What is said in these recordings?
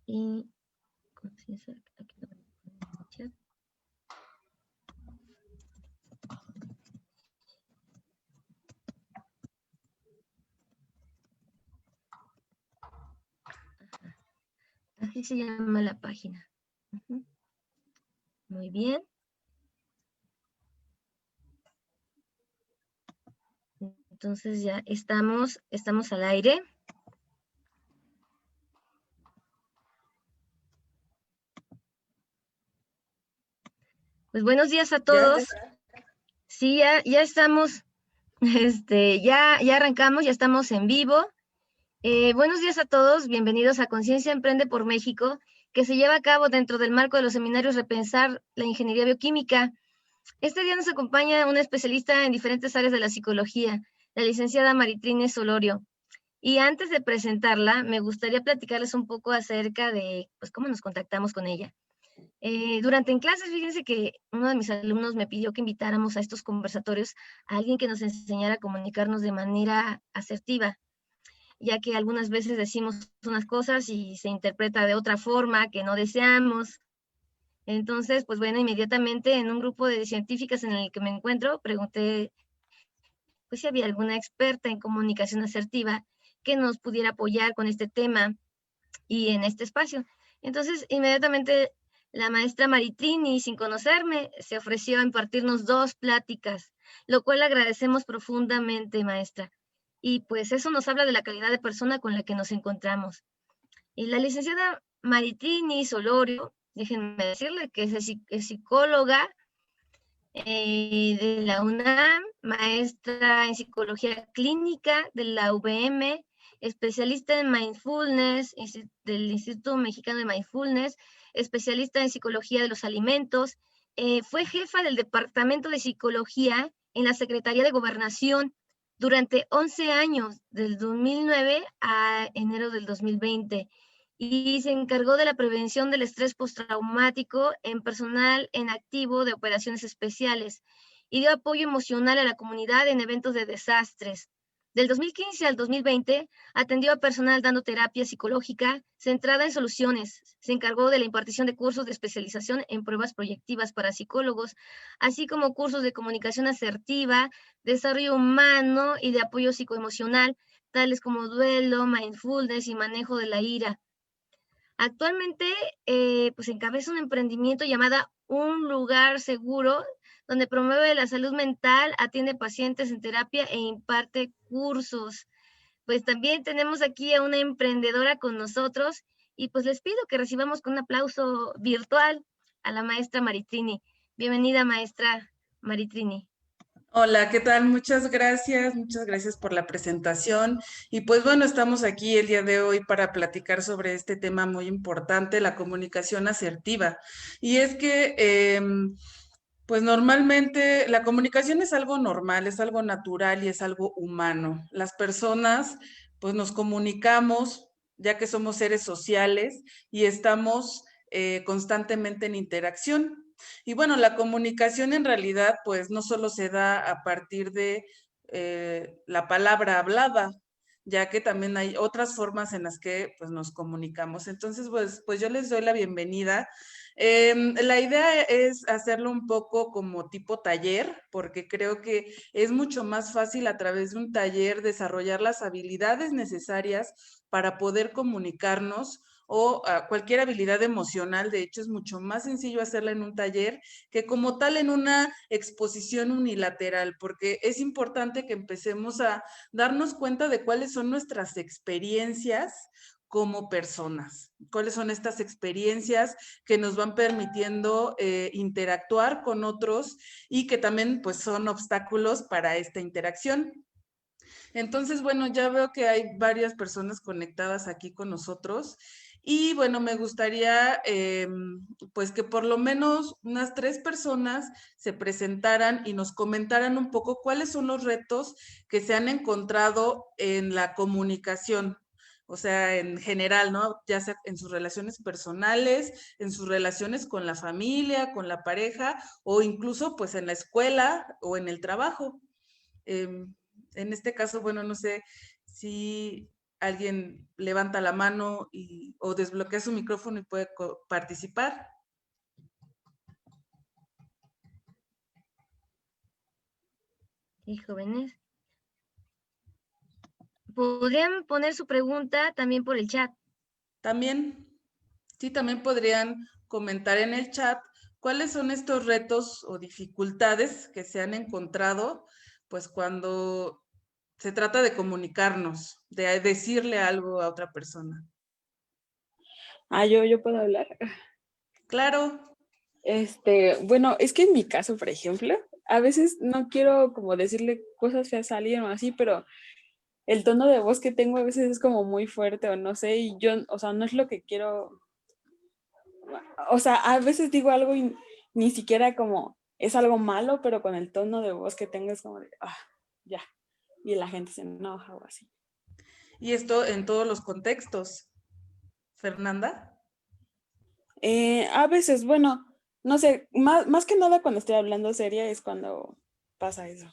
Y conciencia, aquí lo voy a poner en el chat. Así se llama la página. Muy bien. Entonces ya estamos al aire. Pues buenos días a todos. Sí, ya estamos, ya arrancamos, ya estamos en vivo. Buenos días a todos, bienvenidos a Conciencia Emprende por México, que se lleva a cabo dentro del marco de los seminarios Repensar la Ingeniería Bioquímica. Este día nos acompaña una especialista en diferentes áreas de la psicología, la licenciada Maritrine Solorio. Y antes de presentarla, me gustaría platicarles un poco acerca de pues, cómo nos contactamos con ella. Durante en clases, fíjense que uno de mis alumnos me pidió que invitáramos a estos conversatorios a alguien que nos enseñara a comunicarnos de manera asertiva, ya que algunas veces decimos unas cosas y se interpreta de otra forma que no deseamos. Entonces, pues bueno, inmediatamente en un grupo de científicas en el que me encuentro, pregunté pues si había alguna experta en comunicación asertiva que nos pudiera apoyar con este tema y en este espacio. Entonces, inmediatamente la maestra Maritrini, sin conocerme, se ofreció a impartirnos 2 pláticas, lo cual agradecemos profundamente, maestra. Y pues eso nos habla de la calidad de persona con la que nos encontramos. Y la licenciada Maritrini Solorio, déjenme decirle que es psicóloga de la UNAM, maestra en psicología clínica de la UVM, especialista en mindfulness del Instituto Mexicano de Mindfulness, especialista en psicología de los alimentos, fue jefa del Departamento de Psicología en la Secretaría de Gobernación durante 11 años, del 2009 a enero del 2020, y se encargó de la prevención del estrés postraumático en personal en activo de operaciones especiales y dio apoyo emocional a la comunidad en eventos de desastres. Del 2015 al 2020 atendió a personal dando terapia psicológica centrada en soluciones. Se encargó de la impartición de cursos de especialización en pruebas proyectivas para psicólogos, así como cursos de comunicación asertiva, desarrollo humano y de apoyo psicoemocional, tales como duelo, mindfulness y manejo de la ira. Actualmente, pues encabeza un emprendimiento llamada Un Lugar Seguro, donde promueve la salud mental, atiende pacientes en terapia e imparte cursos. Pues también tenemos aquí a una emprendedora con nosotros y pues les pido que recibamos con un aplauso virtual a la maestra Maritrini. Bienvenida, maestra Maritrini. Hola, ¿qué tal? Muchas gracias por la presentación. Y pues bueno, estamos aquí el día de hoy para platicar sobre este tema muy importante, la comunicación asertiva. Y es que, pues normalmente la comunicación es algo normal, es algo natural y es algo humano. Las personas, pues nos comunicamos ya que somos seres sociales y estamos constantemente en interacción. Y bueno, la comunicación en realidad pues no solo se da a partir de la palabra hablada, ya que también hay otras formas en las que pues nos comunicamos. Entonces pues yo les doy la bienvenida. La idea es hacerlo un poco como tipo taller, porque creo que es mucho más fácil a través de un taller desarrollar las habilidades necesarias para poder comunicarnos o cualquier habilidad emocional. De hecho, es mucho más sencillo hacerla en un taller que como tal en una exposición unilateral, porque es importante que empecemos a darnos cuenta de cuáles son nuestras experiencias como personas, cuáles son estas experiencias que nos van permitiendo interactuar con otros y que también pues son obstáculos para esta interacción. Entonces, bueno, ya veo que hay varias personas conectadas aquí con nosotros y bueno, me gustaría pues que por lo menos unas 3 personas se presentaran y nos comentaran un poco cuáles son los retos que se han encontrado en la comunicación. O sea, en general, ¿no? Ya sea en sus relaciones personales, en sus relaciones con la familia, con la pareja, o incluso pues en la escuela o en el trabajo. En este caso, bueno, no sé si alguien levanta la mano o desbloquea su micrófono y puede participar. Sí, jóvenes. Podrían poner su pregunta también por el chat. También, sí, también podrían comentar en el chat cuáles son estos retos o dificultades que se han encontrado, pues cuando se trata de comunicarnos, de decirle algo a otra persona. Yo puedo hablar. Claro. Bueno, es que en mi caso, por ejemplo, a veces no quiero como decirle cosas feas a alguien o así, pero el tono de voz que tengo a veces es como muy fuerte o no sé, y yo, o sea, no es lo que quiero. O sea, a veces digo algo y ni siquiera como es algo malo, pero con el tono de voz que tengo es como de, ya, y la gente se enoja o así. Y esto en todos los contextos. Fernanda. A veces, bueno, no sé, más que nada cuando estoy hablando seria es cuando pasa eso.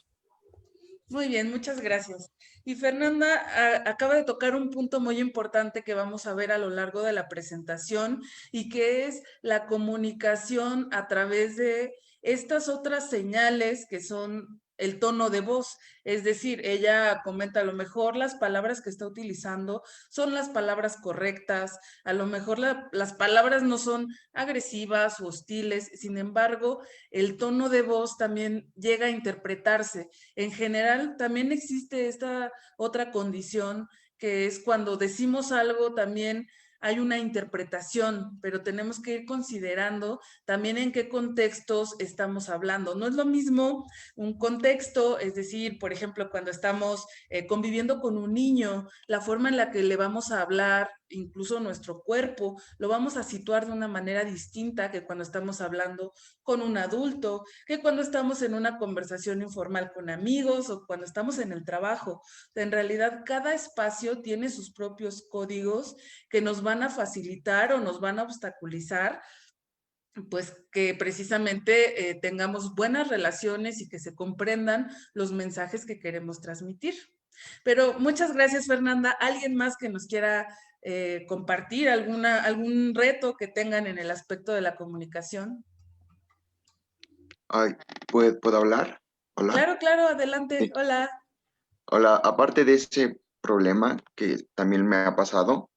Muy bien, muchas gracias. Y Fernanda acaba de tocar un punto muy importante que vamos a ver a lo largo de la presentación y que es la comunicación a través de estas otras señales que son el tono de voz. Es decir, ella comenta, a lo mejor las palabras que está utilizando son las palabras correctas, a lo mejor las palabras no son agresivas o hostiles, sin embargo, el tono de voz también llega a interpretarse. En general, también existe esta otra condición que es cuando decimos algo también hay una interpretación, pero tenemos que ir considerando también en qué contextos estamos hablando. No es lo mismo un contexto, es decir, por ejemplo, cuando estamos conviviendo con un niño, la forma en la que le vamos a hablar, incluso nuestro cuerpo, lo vamos a situar de una manera distinta que cuando estamos hablando con un adulto, que cuando estamos en una conversación informal con amigos o cuando estamos en el trabajo. En realidad, cada espacio tiene sus propios códigos que nos van a facilitar o nos van a obstaculizar, pues que precisamente tengamos buenas relaciones y que se comprendan los mensajes que queremos transmitir. Pero muchas gracias, Fernanda. ¿Alguien más que nos quiera compartir algún reto que tengan en el aspecto de la comunicación? Ay, ¿puedo hablar? Hola. Claro, claro, adelante. Sí. Hola. Hola, aparte de ese problema que también me ha pasado,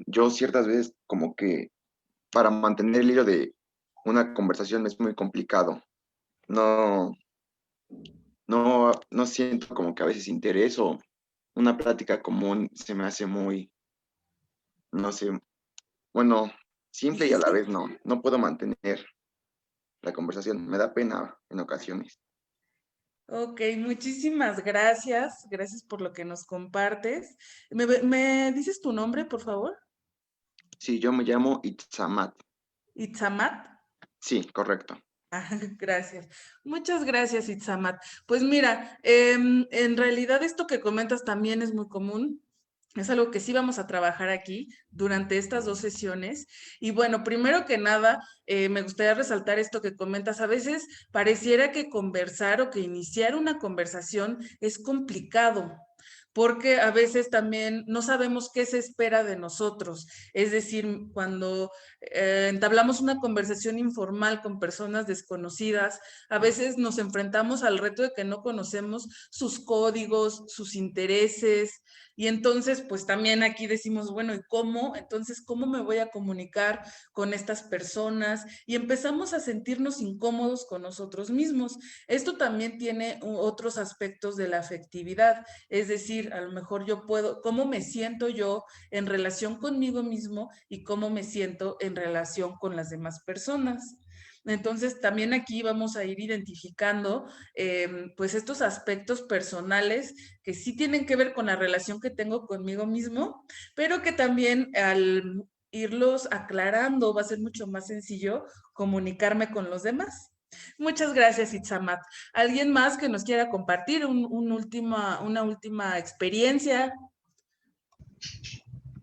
yo ciertas veces como que para mantener el hilo de una conversación es muy complicado. No, no siento como que a veces interés o una plática común se me hace muy, no sé, bueno, simple y a la Difícil. vez no puedo mantener la conversación. Me da pena en ocasiones. Ok, muchísimas gracias. Gracias por lo que nos compartes. ¿Me dices tu nombre, por favor? Sí, yo me llamo Itzamat. Itzamat. Sí, correcto. Gracias. Muchas gracias, Itzamat. Pues mira, en realidad esto que comentas también es muy común. Es algo que sí vamos a trabajar aquí durante estas 2 sesiones. Y bueno, primero que nada, me gustaría resaltar esto que comentas. A veces pareciera que conversar o que iniciar una conversación es complicado, porque a veces también no sabemos qué se espera de nosotros. Es decir, cuando entablamos una conversación informal con personas desconocidas, a veces nos enfrentamos al reto de que no conocemos sus códigos, sus intereses, y entonces, pues también aquí decimos, bueno, ¿y cómo? Entonces, ¿cómo me voy a comunicar con estas personas? Y empezamos a sentirnos incómodos con nosotros mismos. Esto también tiene otros aspectos de la afectividad, es decir, a lo mejor yo puedo, ¿cómo me siento yo en relación conmigo mismo y cómo me siento en relación con las demás personas? Entonces, también aquí vamos a ir identificando pues estos aspectos personales que sí tienen que ver con la relación que tengo conmigo mismo, pero que también al irlos aclarando va a ser mucho más sencillo comunicarme con los demás. Muchas gracias, Itzamat. ¿Alguien más que nos quiera compartir una última experiencia?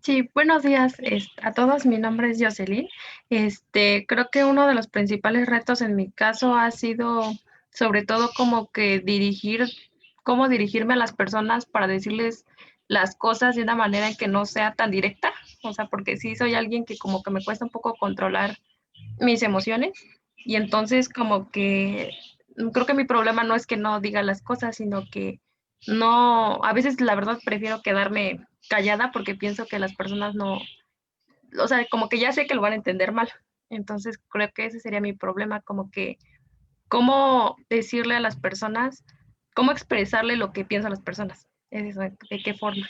Sí, buenos días a todos. Mi nombre es Jocelyn. Creo que uno de los principales retos en mi caso ha sido sobre todo como que cómo dirigirme a las personas para decirles las cosas de una manera en que no sea tan directa, o sea, porque sí soy alguien que como que me cuesta un poco controlar mis emociones y entonces como que creo que mi problema no es que no diga las cosas, sino que no, a veces la verdad prefiero quedarme callada porque pienso que las personas no, o sea, como que ya sé que lo van a entender mal. Entonces creo que ese sería mi problema, como que cómo decirle a las personas, cómo expresarle lo que piensan las personas. Es eso, de qué forma.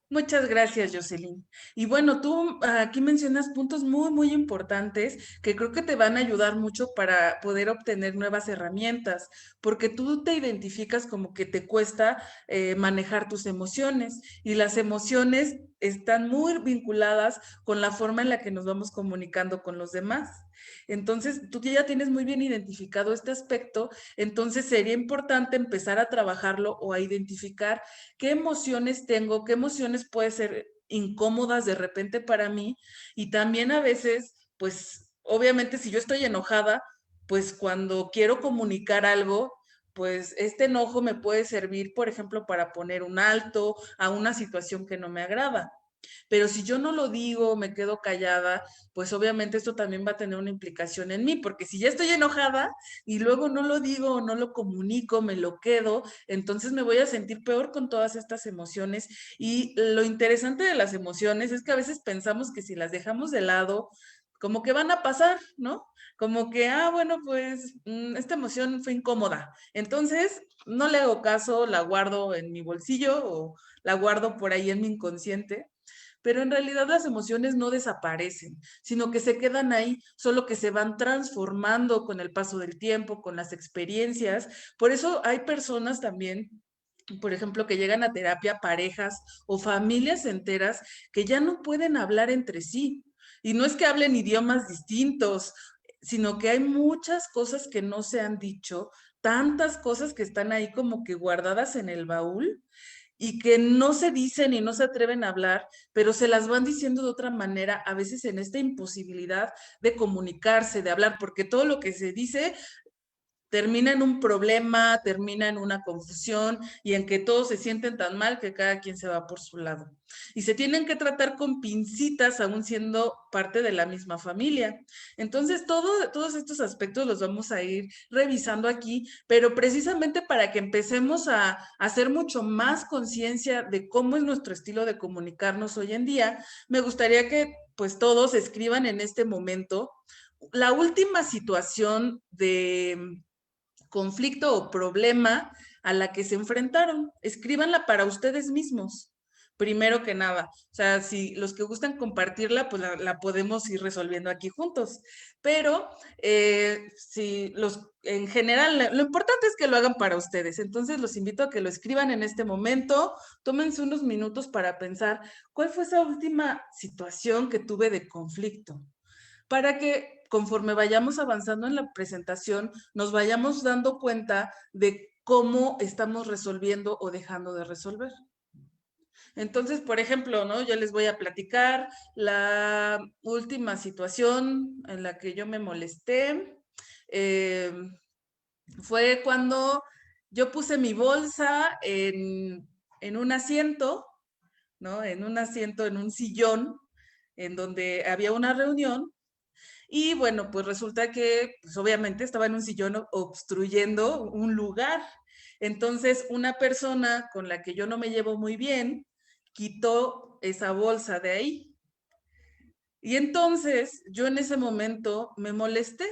Muchas gracias, Jocelyn. Y bueno, tú aquí mencionas puntos muy, muy importantes que creo que te van a ayudar mucho para poder obtener nuevas herramientas, porque tú te identificas como que te cuesta manejar tus emociones y las emociones están muy vinculadas con la forma en la que nos vamos comunicando con los demás. Entonces, tú ya tienes muy bien identificado este aspecto, entonces sería importante empezar a trabajarlo o a identificar qué emociones tengo, qué emociones pueden ser incómodas de repente para mí y también a veces, pues obviamente si yo estoy enojada, pues cuando quiero comunicar algo, pues este enojo me puede servir, por ejemplo, para poner un alto a una situación que no me agrada. Pero si yo no lo digo, me quedo callada, pues obviamente esto también va a tener una implicación en mí, porque si ya estoy enojada y luego no lo digo, no lo comunico, me lo quedo, entonces me voy a sentir peor con todas estas emociones. Y lo interesante de las emociones es que a veces pensamos que si las dejamos de lado, como que van a pasar, ¿no? Como que, bueno, pues esta emoción fue incómoda. Entonces, no le hago caso, la guardo en mi bolsillo o la guardo por ahí en mi inconsciente, pero en realidad las emociones no desaparecen, sino que se quedan ahí, solo que se van transformando con el paso del tiempo, con las experiencias. Por eso hay personas también, por ejemplo, que llegan a terapia, parejas o familias enteras que ya no pueden hablar entre sí. Y no es que hablen idiomas distintos, sino que hay muchas cosas que no se han dicho, tantas cosas que están ahí como que guardadas en el baúl y que no se dicen y no se atreven a hablar, pero se las van diciendo de otra manera, a veces en esta imposibilidad de comunicarse, de hablar, porque todo lo que se dice termina en un problema, termina en una confusión y en que todos se sienten tan mal que cada quien se va por su lado. Y se tienen que tratar con pincitas, aún siendo parte de la misma familia. Entonces, todos estos aspectos los vamos a ir revisando aquí, pero precisamente para que empecemos a hacer mucho más conciencia de cómo es nuestro estilo de comunicarnos hoy en día, me gustaría que pues todos escriban en este momento la última situación de conflicto o problema a la que se enfrentaron. Escríbanla para ustedes mismos, primero que nada. O sea, si los que gustan compartirla, pues la podemos ir resolviendo aquí juntos. Pero si en general, lo importante es que lo hagan para ustedes. Entonces los invito a que lo escriban en este momento. Tómense unos minutos para pensar cuál fue esa última situación que tuve de conflicto, para que conforme vayamos avanzando en la presentación, nos vayamos dando cuenta de cómo estamos resolviendo o dejando de resolver. Entonces, por ejemplo, ¿no? Yo les voy a platicar la última situación en la que yo me molesté. Fue cuando yo puse mi bolsa en un asiento, ¿no? En un asiento, en un sillón, en donde había una reunión. Y bueno, pues resulta que, pues obviamente estaba en un sillón obstruyendo un lugar. Entonces, una persona con la que yo no me llevo muy bien, quitó esa bolsa de ahí. Y entonces, yo en ese momento me molesté.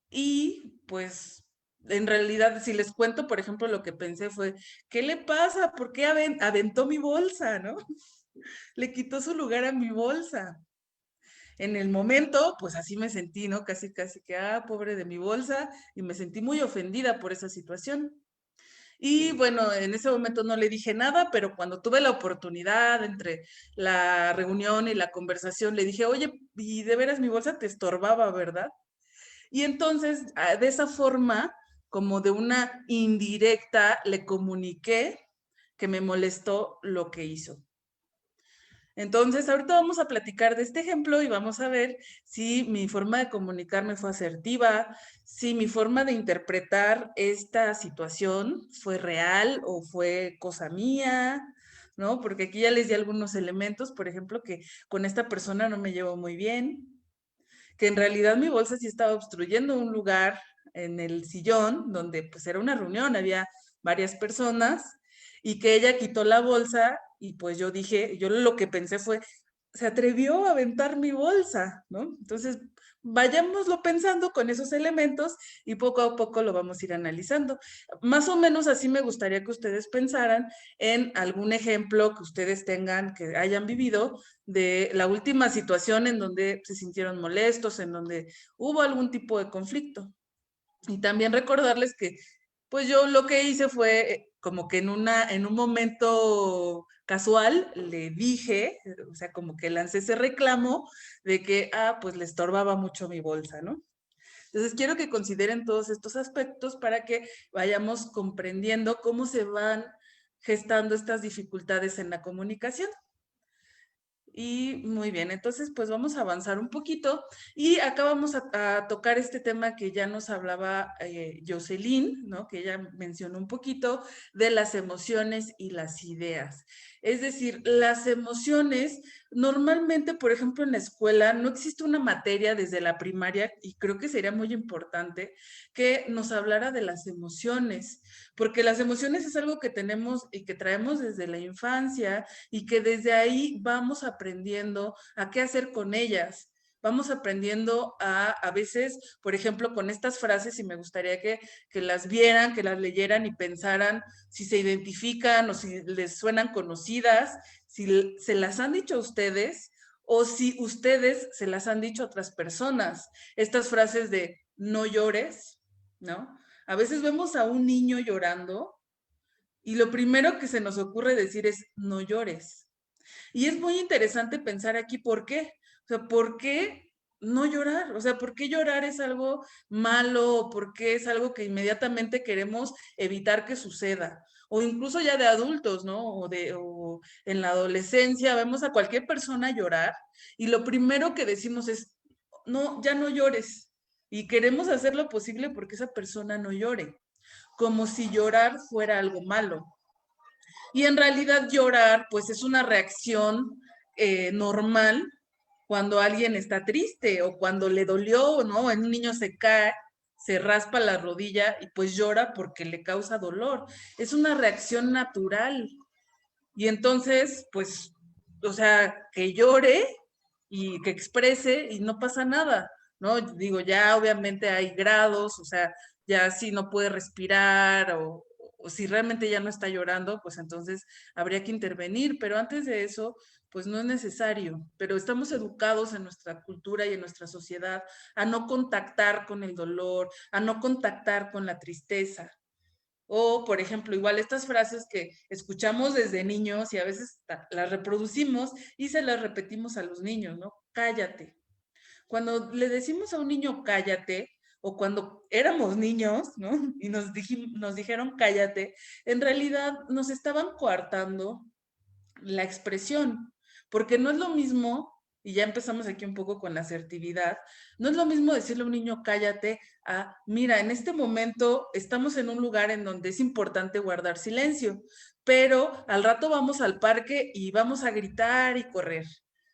Y pues, en realidad, si les cuento, por ejemplo, lo que pensé fue, ¿qué le pasa? ¿Por qué aventó mi bolsa, no? Le quitó su lugar a mi bolsa. En el momento, pues así me sentí, ¿no? Casi, casi que, pobre de mi bolsa, y me sentí muy ofendida por esa situación. Y bueno, en ese momento no le dije nada, pero cuando tuve la oportunidad entre la reunión y la conversación, le dije, oye, y de veras mi bolsa te estorbaba, ¿verdad? Y entonces, de esa forma, como de una indirecta, le comuniqué que me molestó lo que hizo. Entonces, ahorita vamos a platicar de este ejemplo y vamos a ver si mi forma de comunicarme fue asertiva, si mi forma de interpretar esta situación fue real o fue cosa mía, ¿no? Porque aquí ya les di algunos elementos, por ejemplo, que con esta persona no me llevo muy bien, que en realidad mi bolsa sí estaba obstruyendo un lugar en el sillón donde pues era una reunión, había varias personas y que ella quitó la bolsa y pues yo dije, yo lo que pensé fue, se atrevió a aventar mi bolsa, ¿no? Entonces, vayámoslo pensando con esos elementos y poco a poco lo vamos a ir analizando. Más o menos así me gustaría que ustedes pensaran en algún ejemplo que ustedes tengan, que hayan vivido, de la última situación en donde se sintieron molestos, en donde hubo algún tipo de conflicto. Y también recordarles que, pues yo lo que hice fue como que en un momento casual le dije, o sea, como que lancé ese reclamo de que, pues le estorbaba mucho mi bolsa, ¿no? Entonces quiero que consideren todos estos aspectos para que vayamos comprendiendo cómo se van gestando estas dificultades en la comunicación. Y muy bien, entonces pues vamos a avanzar un poquito y acá vamos a tocar este tema que ya nos hablaba Jocelyn, ¿no? Que ella mencionó un poquito de las emociones y las ideas. Es decir, las emociones, normalmente, por ejemplo, en la escuela no existe una materia desde la primaria y creo que sería muy importante que nos hablara de las emociones, porque las emociones es algo que tenemos y que traemos desde la infancia y que desde ahí vamos aprendiendo a qué hacer con ellas. Vamos aprendiendo a veces, por ejemplo, con estas frases, y me gustaría que las vieran, que las leyeran y pensaran si se identifican o si les suenan conocidas, si se las han dicho a ustedes o si ustedes se las han dicho a otras personas. Estas frases de no llores, ¿no? A veces vemos a un niño llorando y lo primero que se nos ocurre decir es no llores. Y es muy interesante pensar aquí por qué. O sea, ¿por qué no llorar? O sea, ¿por qué llorar es algo malo? ¿Por qué es algo que inmediatamente queremos evitar que suceda? O incluso ya de adultos, ¿no? O en la adolescencia vemos a cualquier persona llorar y lo primero que decimos es, no, ya no llores. Y queremos hacer lo posible porque esa persona no llore, como si llorar fuera algo malo. Y en realidad llorar, pues es una reacción normal cuando alguien está triste o cuando le dolió, ¿no? Un niño se cae, se raspa la rodilla y pues llora porque le causa dolor. Es una reacción natural. Y entonces, pues, o sea, que llore y que exprese y no pasa nada, ¿no? Digo, ya obviamente hay grados, o sea, ya si no puede respirar o si realmente ya no está llorando, pues entonces habría que intervenir, pero antes de eso, pues no es necesario, pero estamos educados en nuestra cultura y en nuestra sociedad a no contactar con el dolor, a no contactar con la tristeza. O, por ejemplo, igual estas frases que escuchamos desde niños y a veces las reproducimos y se las repetimos a los niños, ¿no? Cállate. Cuando le decimos a un niño cállate, o cuando éramos niños, ¿no? Y nos dijeron cállate, en realidad nos estaban coartando la expresión, porque no es lo mismo, y ya empezamos aquí un poco con la asertividad, no es lo mismo decirle a un niño cállate a, mira, en este momento estamos en un lugar en donde es importante guardar silencio, pero al rato vamos al parque y vamos a gritar y correr,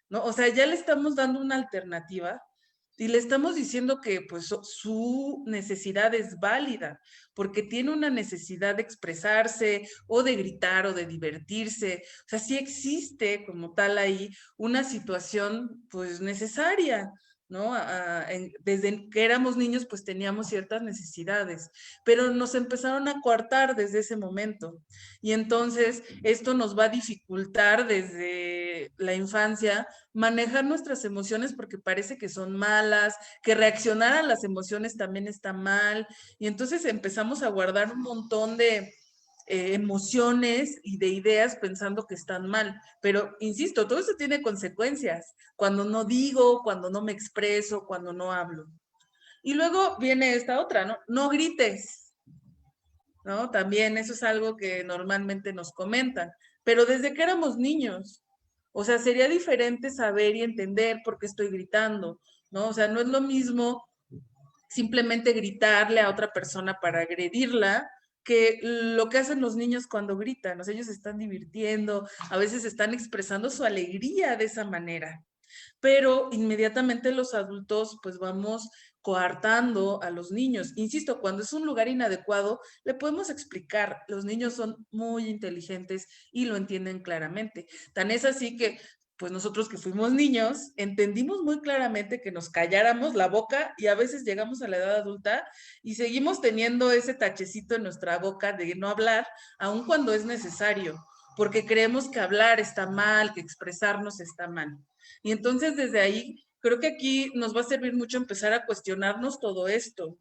¿no? O sea, ya le estamos dando una alternativa y le estamos diciendo que pues su necesidad es válida, porque tiene una necesidad de expresarse o de gritar o de divertirse. O sea, sí existe como tal ahí una situación pues necesaria, ¿no? Desde que éramos niños pues teníamos ciertas necesidades, pero nos empezaron a coartar desde ese momento. Y entonces esto nos va a dificultar desde la infancia manejar nuestras emociones porque parece que son malas, que reaccionar a las emociones también está mal, y entonces empezamos a guardar un montón de emociones y de ideas pensando que están mal. Pero, insisto, todo eso tiene consecuencias. Cuando no digo, cuando no me expreso, cuando no hablo. Y luego viene esta otra, ¿no? No grites, ¿no? También eso es algo que normalmente nos comentan. Pero desde que éramos niños, O sea, sería diferente saber y entender por qué estoy gritando, ¿no? O sea, no es lo mismo simplemente gritarle a otra persona para agredirla, que lo que hacen los niños cuando gritan. O sea, ellos se están divirtiendo, a veces están expresando su alegría de esa manera. Pero inmediatamente los adultos pues vamos coartando a los niños. Insisto, cuando es un lugar inadecuado, le podemos explicar. Los niños son muy inteligentes y lo entienden claramente. Tan es así que pues nosotros que fuimos niños, entendimos muy claramente que nos calláramos la boca y a veces llegamos a la edad adulta y seguimos teniendo ese tachecito en nuestra boca de no hablar, aun cuando es necesario, porque creemos que hablar está mal, que expresarnos está mal. Y entonces desde ahí, creo que aquí nos va a servir mucho empezar a cuestionarnos todo esto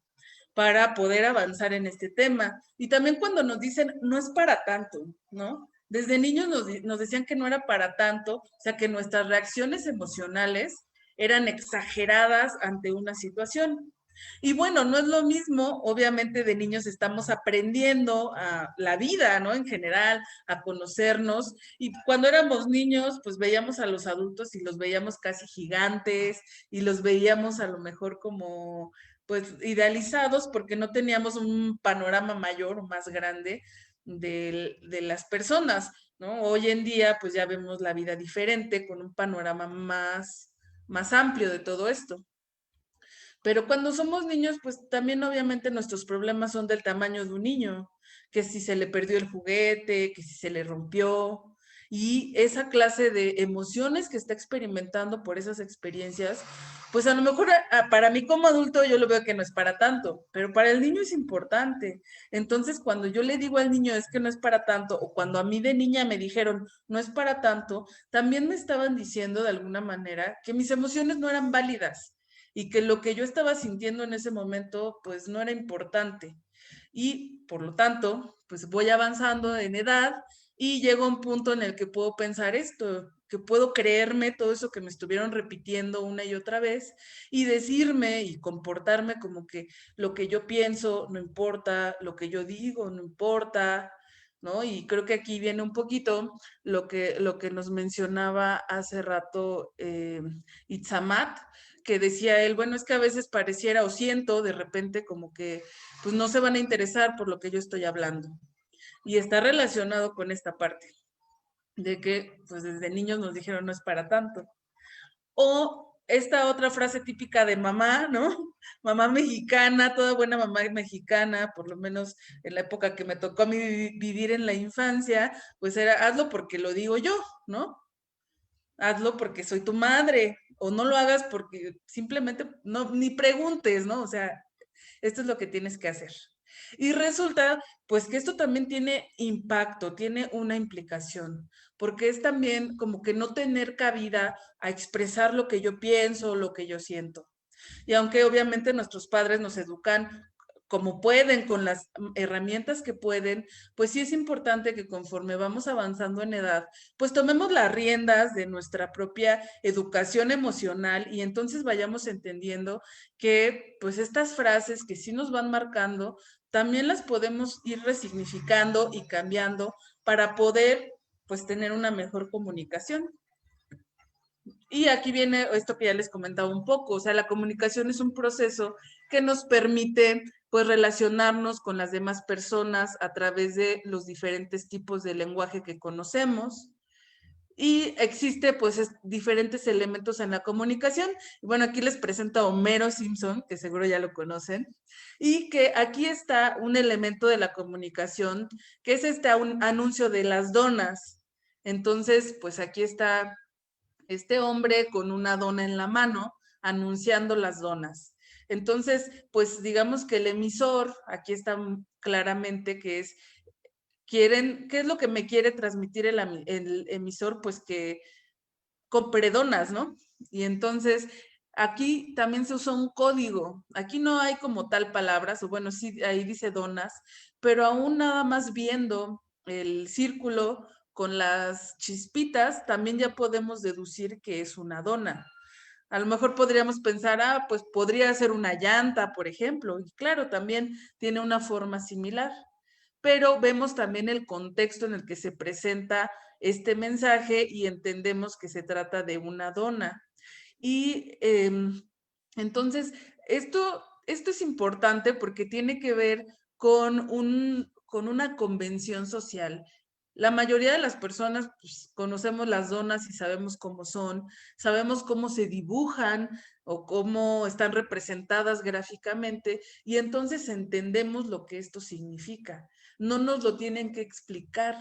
para poder avanzar en este tema. Y también cuando nos dicen, no es para tanto, ¿no? Desde niños nos decían que no era para tanto, o sea, que nuestras reacciones emocionales eran exageradas ante una situación. Y bueno, no es lo mismo, obviamente de niños estamos aprendiendo a la vida, ¿no? En general, a conocernos. Y cuando éramos niños, pues veíamos a los adultos y los veíamos casi gigantes y los veíamos a lo mejor como, pues, idealizados porque no teníamos un panorama mayor o más grande de las personas, ¿no? Hoy en día, pues ya vemos la vida diferente, con un panorama más amplio de todo esto. Pero cuando somos niños, pues también obviamente nuestros problemas son del tamaño de un niño, que si se le perdió el juguete, que si se le rompió, y esa clase de emociones que está experimentando por esas experiencias, pues a lo mejor para mí como adulto yo lo veo que no es para tanto, pero para el niño es importante. Entonces cuando yo le digo al niño es que no es para tanto, o cuando a mí de niña me dijeron no es para tanto, también me estaban diciendo de alguna manera que mis emociones no eran válidas y que lo que yo estaba sintiendo en ese momento pues no era importante. Y por lo tanto, pues voy avanzando en edad y llego a un punto en el que puedo pensar esto, que puedo creerme todo eso que me estuvieron repitiendo una y otra vez y decirme y comportarme como que lo que yo pienso no importa, lo que yo digo no importa, ¿no? Y creo que aquí viene un poquito lo que nos mencionaba hace rato Itzamat, que decía él, bueno, es que a veces pareciera o siento de repente como que pues no se van a interesar por lo que yo estoy hablando. Y está relacionado con esta parte de que pues desde niños nos dijeron no es para tanto. O esta otra frase típica de mamá, ¿no? Mamá mexicana, toda buena mamá mexicana, por lo menos en la época que me tocó a mí vivir en la infancia, pues era hazlo porque lo digo yo, ¿no? Hazlo porque soy tu madre, o no lo hagas porque simplemente no, ni preguntes, ¿no? O sea, esto es lo que tienes que hacer. Y resulta, pues, que esto también tiene impacto, tiene una implicación, porque es también como que no tener cabida a expresar lo que yo pienso, lo que yo siento. Y aunque obviamente nuestros padres nos educan como pueden, con las herramientas que pueden, pues sí es importante que conforme vamos avanzando en edad, pues tomemos las riendas de nuestra propia educación emocional y entonces vayamos entendiendo que pues estas frases que sí nos van marcando, también las podemos ir resignificando y cambiando para poder pues tener una mejor comunicación. Y aquí viene esto que ya les comentaba un poco, o sea, la comunicación es un proceso que nos permite pues relacionarnos con las demás personas a través de los diferentes tipos de lenguaje que conocemos. Y existe pues diferentes elementos en la comunicación. Y bueno, aquí les presento a Homero Simpson, que seguro ya lo conocen, y que aquí está un elemento de la comunicación, que es un anuncio de las donas. Entonces, pues aquí está este hombre con una dona en la mano anunciando las donas. Entonces, pues digamos que el emisor, aquí está claramente que es, quieren, ¿qué es lo que me quiere transmitir el emisor? Pues que compre donas, ¿no? Y entonces, aquí también se usa un código. Aquí no hay como tal palabras, o bueno, sí, ahí dice donas, pero aún nada más viendo el círculo con las chispitas, también ya podemos deducir que es una dona. A lo mejor podríamos pensar, pues podría ser una llanta, por ejemplo, y claro, también tiene una forma similar, pero vemos también el contexto en el que se presenta este mensaje y entendemos que se trata de una dona. Y entonces, esto es importante porque tiene que ver con una convención social. La mayoría de las personas pues, conocemos las donas y sabemos cómo son, sabemos cómo se dibujan o cómo están representadas gráficamente, y entonces entendemos lo que esto significa. No nos lo tienen que explicar.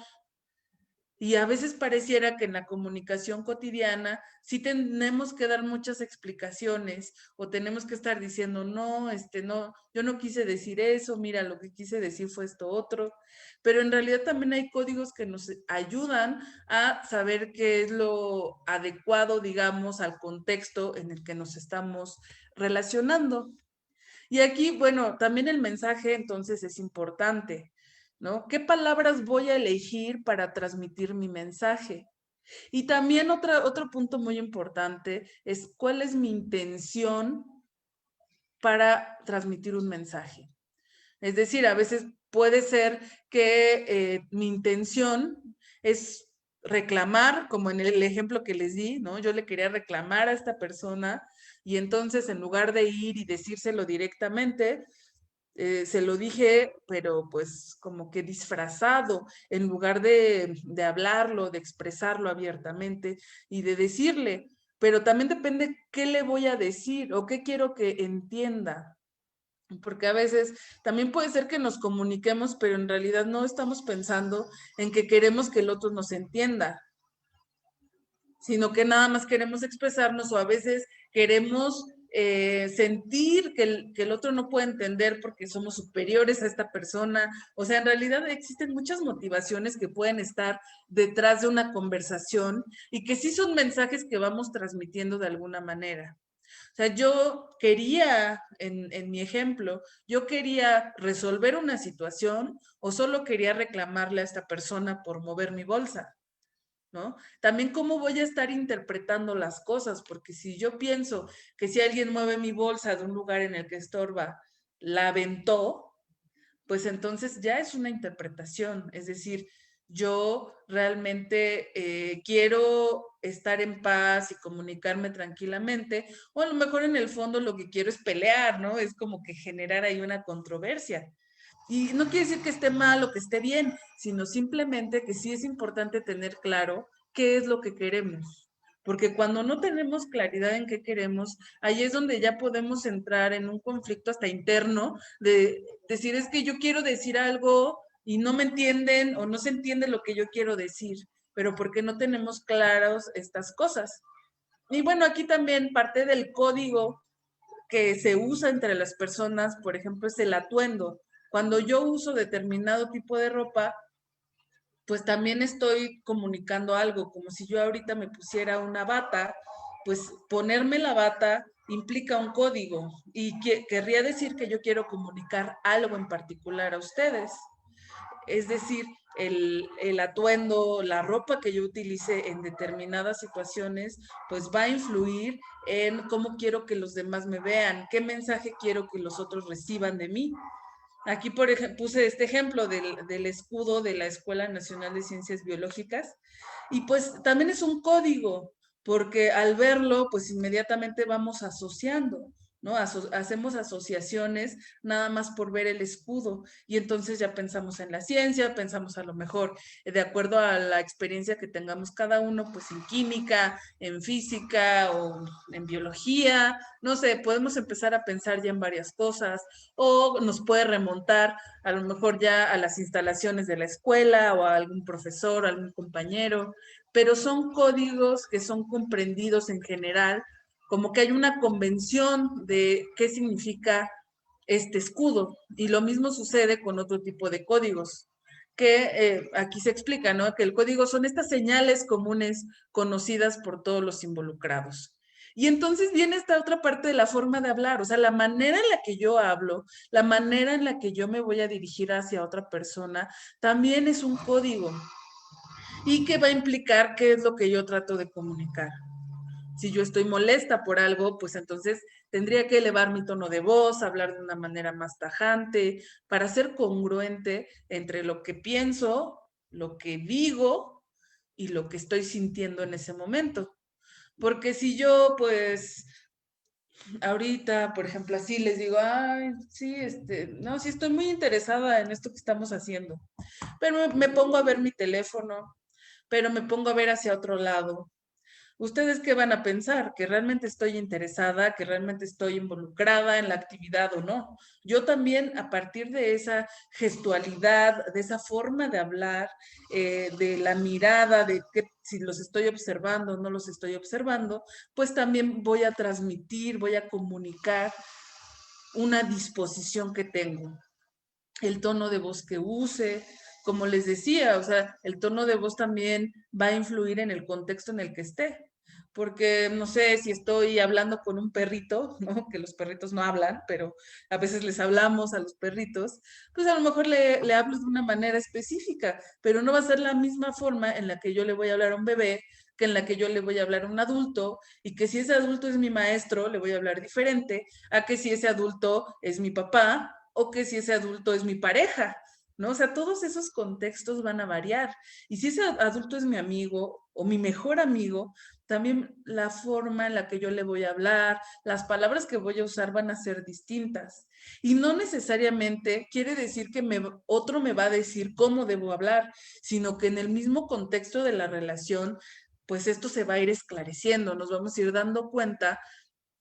Y a veces pareciera que en la comunicación cotidiana sí tenemos que dar muchas explicaciones o tenemos que estar diciendo, no, no, yo no quise decir eso, mira, lo que quise decir fue esto otro. Pero en realidad también hay códigos que nos ayudan a saber qué es lo adecuado, digamos, al contexto en el que nos estamos relacionando. Y aquí, bueno, también el mensaje entonces es importante, ¿no? ¿Qué palabras voy a elegir para transmitir mi mensaje? Y también otro punto muy importante es cuál es mi intención para transmitir un mensaje. Es decir, a veces puede ser que mi intención es reclamar, como en el ejemplo que les di, ¿no? Yo le quería reclamar a esta persona y entonces en lugar de ir y decírselo directamente, se lo dije, pero pues como que disfrazado, en lugar de hablarlo, de expresarlo abiertamente y de decirle, pero también depende qué le voy a decir o qué quiero que entienda. Porque a veces también puede ser que nos comuniquemos, pero en realidad no estamos pensando en que queremos que el otro nos entienda, sino que nada más queremos expresarnos o a veces queremos sentir que el otro no puede entender porque somos superiores a esta persona. O sea, en realidad existen muchas motivaciones que pueden estar detrás de una conversación y que sí son mensajes que vamos transmitiendo de alguna manera. O sea, yo quería, en mi ejemplo, yo quería resolver una situación o solo quería reclamarle a esta persona por mover mi bolsa, ¿no? También cómo voy a estar interpretando las cosas, porque si yo pienso que si alguien mueve mi bolsa de un lugar en el que estorba, la aventó, pues entonces ya es una interpretación. Es decir, yo realmente quiero estar en paz y comunicarme tranquilamente, o a lo mejor en el fondo lo que quiero es pelear, ¿no? Es como que generar ahí una controversia. Y no quiere decir que esté mal o que esté bien, sino simplemente que sí es importante tener claro qué es lo que queremos. Porque cuando no tenemos claridad en qué queremos, ahí es donde ya podemos entrar en un conflicto hasta interno de decir, es que yo quiero decir algo y no me entienden o no se entiende lo que yo quiero decir, pero porque no tenemos claros estas cosas. Y bueno, aquí también parte del código que se usa entre las personas, por ejemplo, es el atuendo. Cuando yo uso determinado tipo de ropa, pues también estoy comunicando algo, como si yo ahorita me pusiera una bata, pues ponerme la bata implica un código y querría decir que yo quiero comunicar algo en particular a ustedes. Es decir, el atuendo, la ropa que yo utilice en determinadas situaciones, pues va a influir en cómo quiero que los demás me vean, qué mensaje quiero que los otros reciban de mí. Aquí, por ejemplo, puse este ejemplo del escudo de la Escuela Nacional de Ciencias Biológicas y pues también es un código, porque al verlo, pues inmediatamente vamos asociando, ¿no? Hacemos asociaciones nada más por ver el escudo y entonces ya pensamos en la ciencia, pensamos a lo mejor de acuerdo a la experiencia que tengamos cada uno, pues en química, en física o en biología, no sé, podemos empezar a pensar ya en varias cosas o nos puede remontar a lo mejor ya a las instalaciones de la escuela o a algún profesor, a algún compañero, pero son códigos que son comprendidos en general, como que hay una convención de qué significa este escudo. Y lo mismo sucede con otro tipo de códigos, que aquí se explica, ¿no? Que el código son estas señales comunes conocidas por todos los involucrados. Y entonces viene esta otra parte de la forma de hablar, o sea, la manera en la que yo hablo, la manera en la que yo me voy a dirigir hacia otra persona, también es un código y que va a implicar qué es lo que yo trato de comunicar. Si yo estoy molesta por algo, pues entonces tendría que elevar mi tono de voz, hablar de una manera más tajante, para ser congruente entre lo que pienso, lo que digo y lo que estoy sintiendo en ese momento. Porque si yo, pues, ahorita, por ejemplo, así les digo, ay, sí, no, sí estoy muy interesada en esto que estamos haciendo, pero me pongo a ver mi teléfono, pero me pongo a ver hacia otro lado. ¿Ustedes qué van a pensar? ¿Que realmente estoy interesada, que realmente estoy involucrada en la actividad o no? Yo también, a partir de esa gestualidad, de esa forma de hablar, de la mirada, de que si los estoy observando o no los estoy observando, pues también voy a transmitir, voy a comunicar una disposición que tengo. El tono de voz que use, como les decía, o sea, el tono de voz también va a influir en el contexto en el que esté. Porque no sé si estoy hablando con un perrito, ¿no? Que los perritos no hablan, pero a veces les hablamos a los perritos, pues a lo mejor le hablo de una manera específica, pero no va a ser la misma forma en la que yo le voy a hablar a un bebé que en la que yo le voy a hablar a un adulto, y que si ese adulto es mi maestro, le voy a hablar diferente a que si ese adulto es mi papá o que si ese adulto es mi pareja, ¿no? O sea, todos esos contextos van a variar. Y si ese adulto es mi amigo o mi mejor amigo, también la forma en la que yo le voy a hablar, las palabras que voy a usar van a ser distintas. Y no necesariamente quiere decir que otro me va a decir cómo debo hablar, sino que en el mismo contexto de la relación, pues esto se va a ir esclareciendo, nos vamos a ir dando cuenta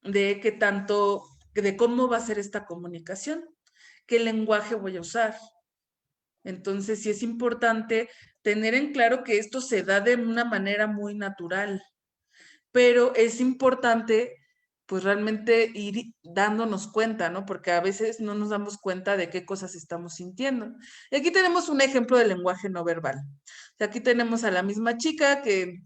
de qué tanto, de cómo va a ser esta comunicación, qué lenguaje voy a usar. Entonces, sí es importante tener en claro que esto se da de una manera muy natural, pero es importante pues realmente ir dándonos cuenta, ¿no? Porque a veces no nos damos cuenta de qué cosas estamos sintiendo. Y aquí tenemos un ejemplo de lenguaje no verbal. O sea, aquí tenemos a la misma chica que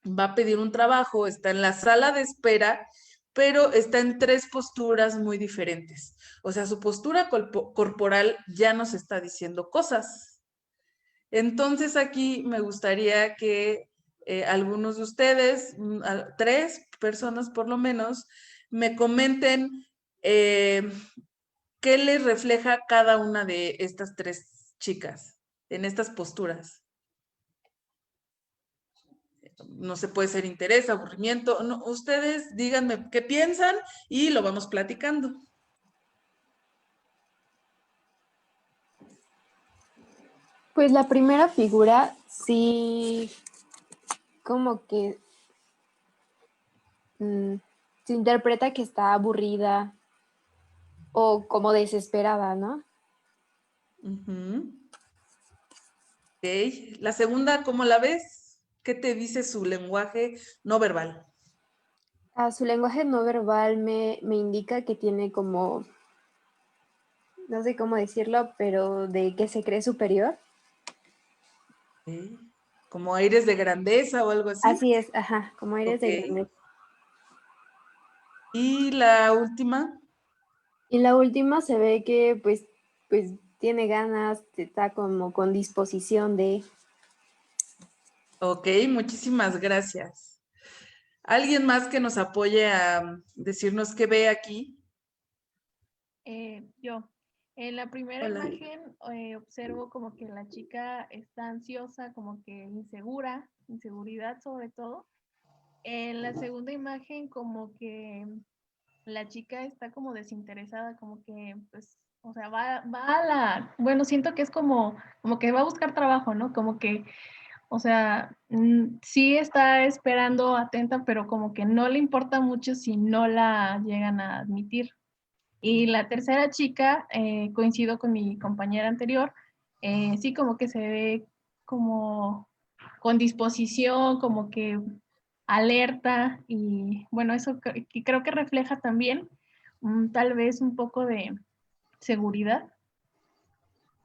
va a pedir un trabajo, está en la sala de espera, pero está en 3 posturas muy diferentes. O sea, su postura corporal ya nos está diciendo cosas. Entonces aquí me gustaría que algunos de ustedes, 3 personas por lo menos, me comenten qué les refleja cada una de estas 3 chicas en estas posturas. No se puede ser interés, aburrimiento. No, ustedes díganme qué piensan y lo vamos platicando. Pues la primera figura sí como que se interpreta que está aburrida o como desesperada, ¿no? Ok. La segunda, ¿cómo la ves? ¿Qué te dice su lenguaje no verbal? Su lenguaje no verbal me indica que tiene como, no sé cómo decirlo, pero de que se cree superior. Okay. ¿Como aires de grandeza o algo así? Así es, ajá, como aires de Ok. grandeza. Y la última. Y la última se ve que pues tiene ganas, está como con disposición de... Ok, muchísimas gracias. ¿Alguien más que nos apoye a decirnos qué ve aquí? Yo, en la primera Hola. imagen observo como que la chica está ansiosa, como que insegura, inseguridad sobre todo. En la segunda imagen como que la chica está como desinteresada, como que pues, o sea, va a la, bueno, siento que es como que va a buscar trabajo, ¿no? Como que, o sea, sí está esperando atenta, pero como que no le importa mucho si no la llegan a admitir. Y la tercera chica, coincido con mi compañera anterior, sí como que se ve como con disposición, como que alerta y bueno, eso creo que refleja también tal vez un poco de seguridad.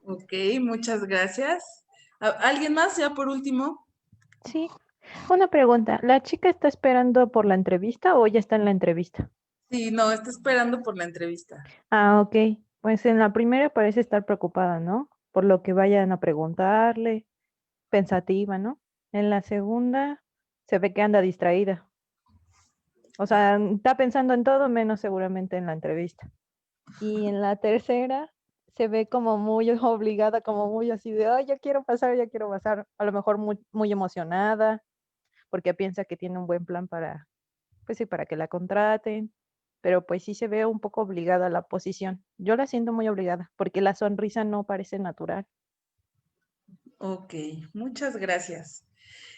Ok, muchas gracias. ¿Alguien más ya por último? Sí, una pregunta. ¿La chica está esperando por la entrevista o ya está en la entrevista? Sí, no, está esperando por la entrevista. Ah, ok. Pues en la primera parece estar preocupada, ¿no? Por lo que vayan a preguntarle, pensativa, ¿no? En la segunda se ve que anda distraída. O sea, está pensando en todo menos seguramente en la entrevista. Y en la tercera se ve como muy obligada, como muy así de, ay, ya quiero pasar, a lo mejor muy, muy emocionada, porque piensa que tiene un buen plan para, pues sí, para que la contraten, pero pues sí se ve un poco obligada a la posición. Yo la siento muy obligada, porque la sonrisa no parece natural. Ok, muchas gracias.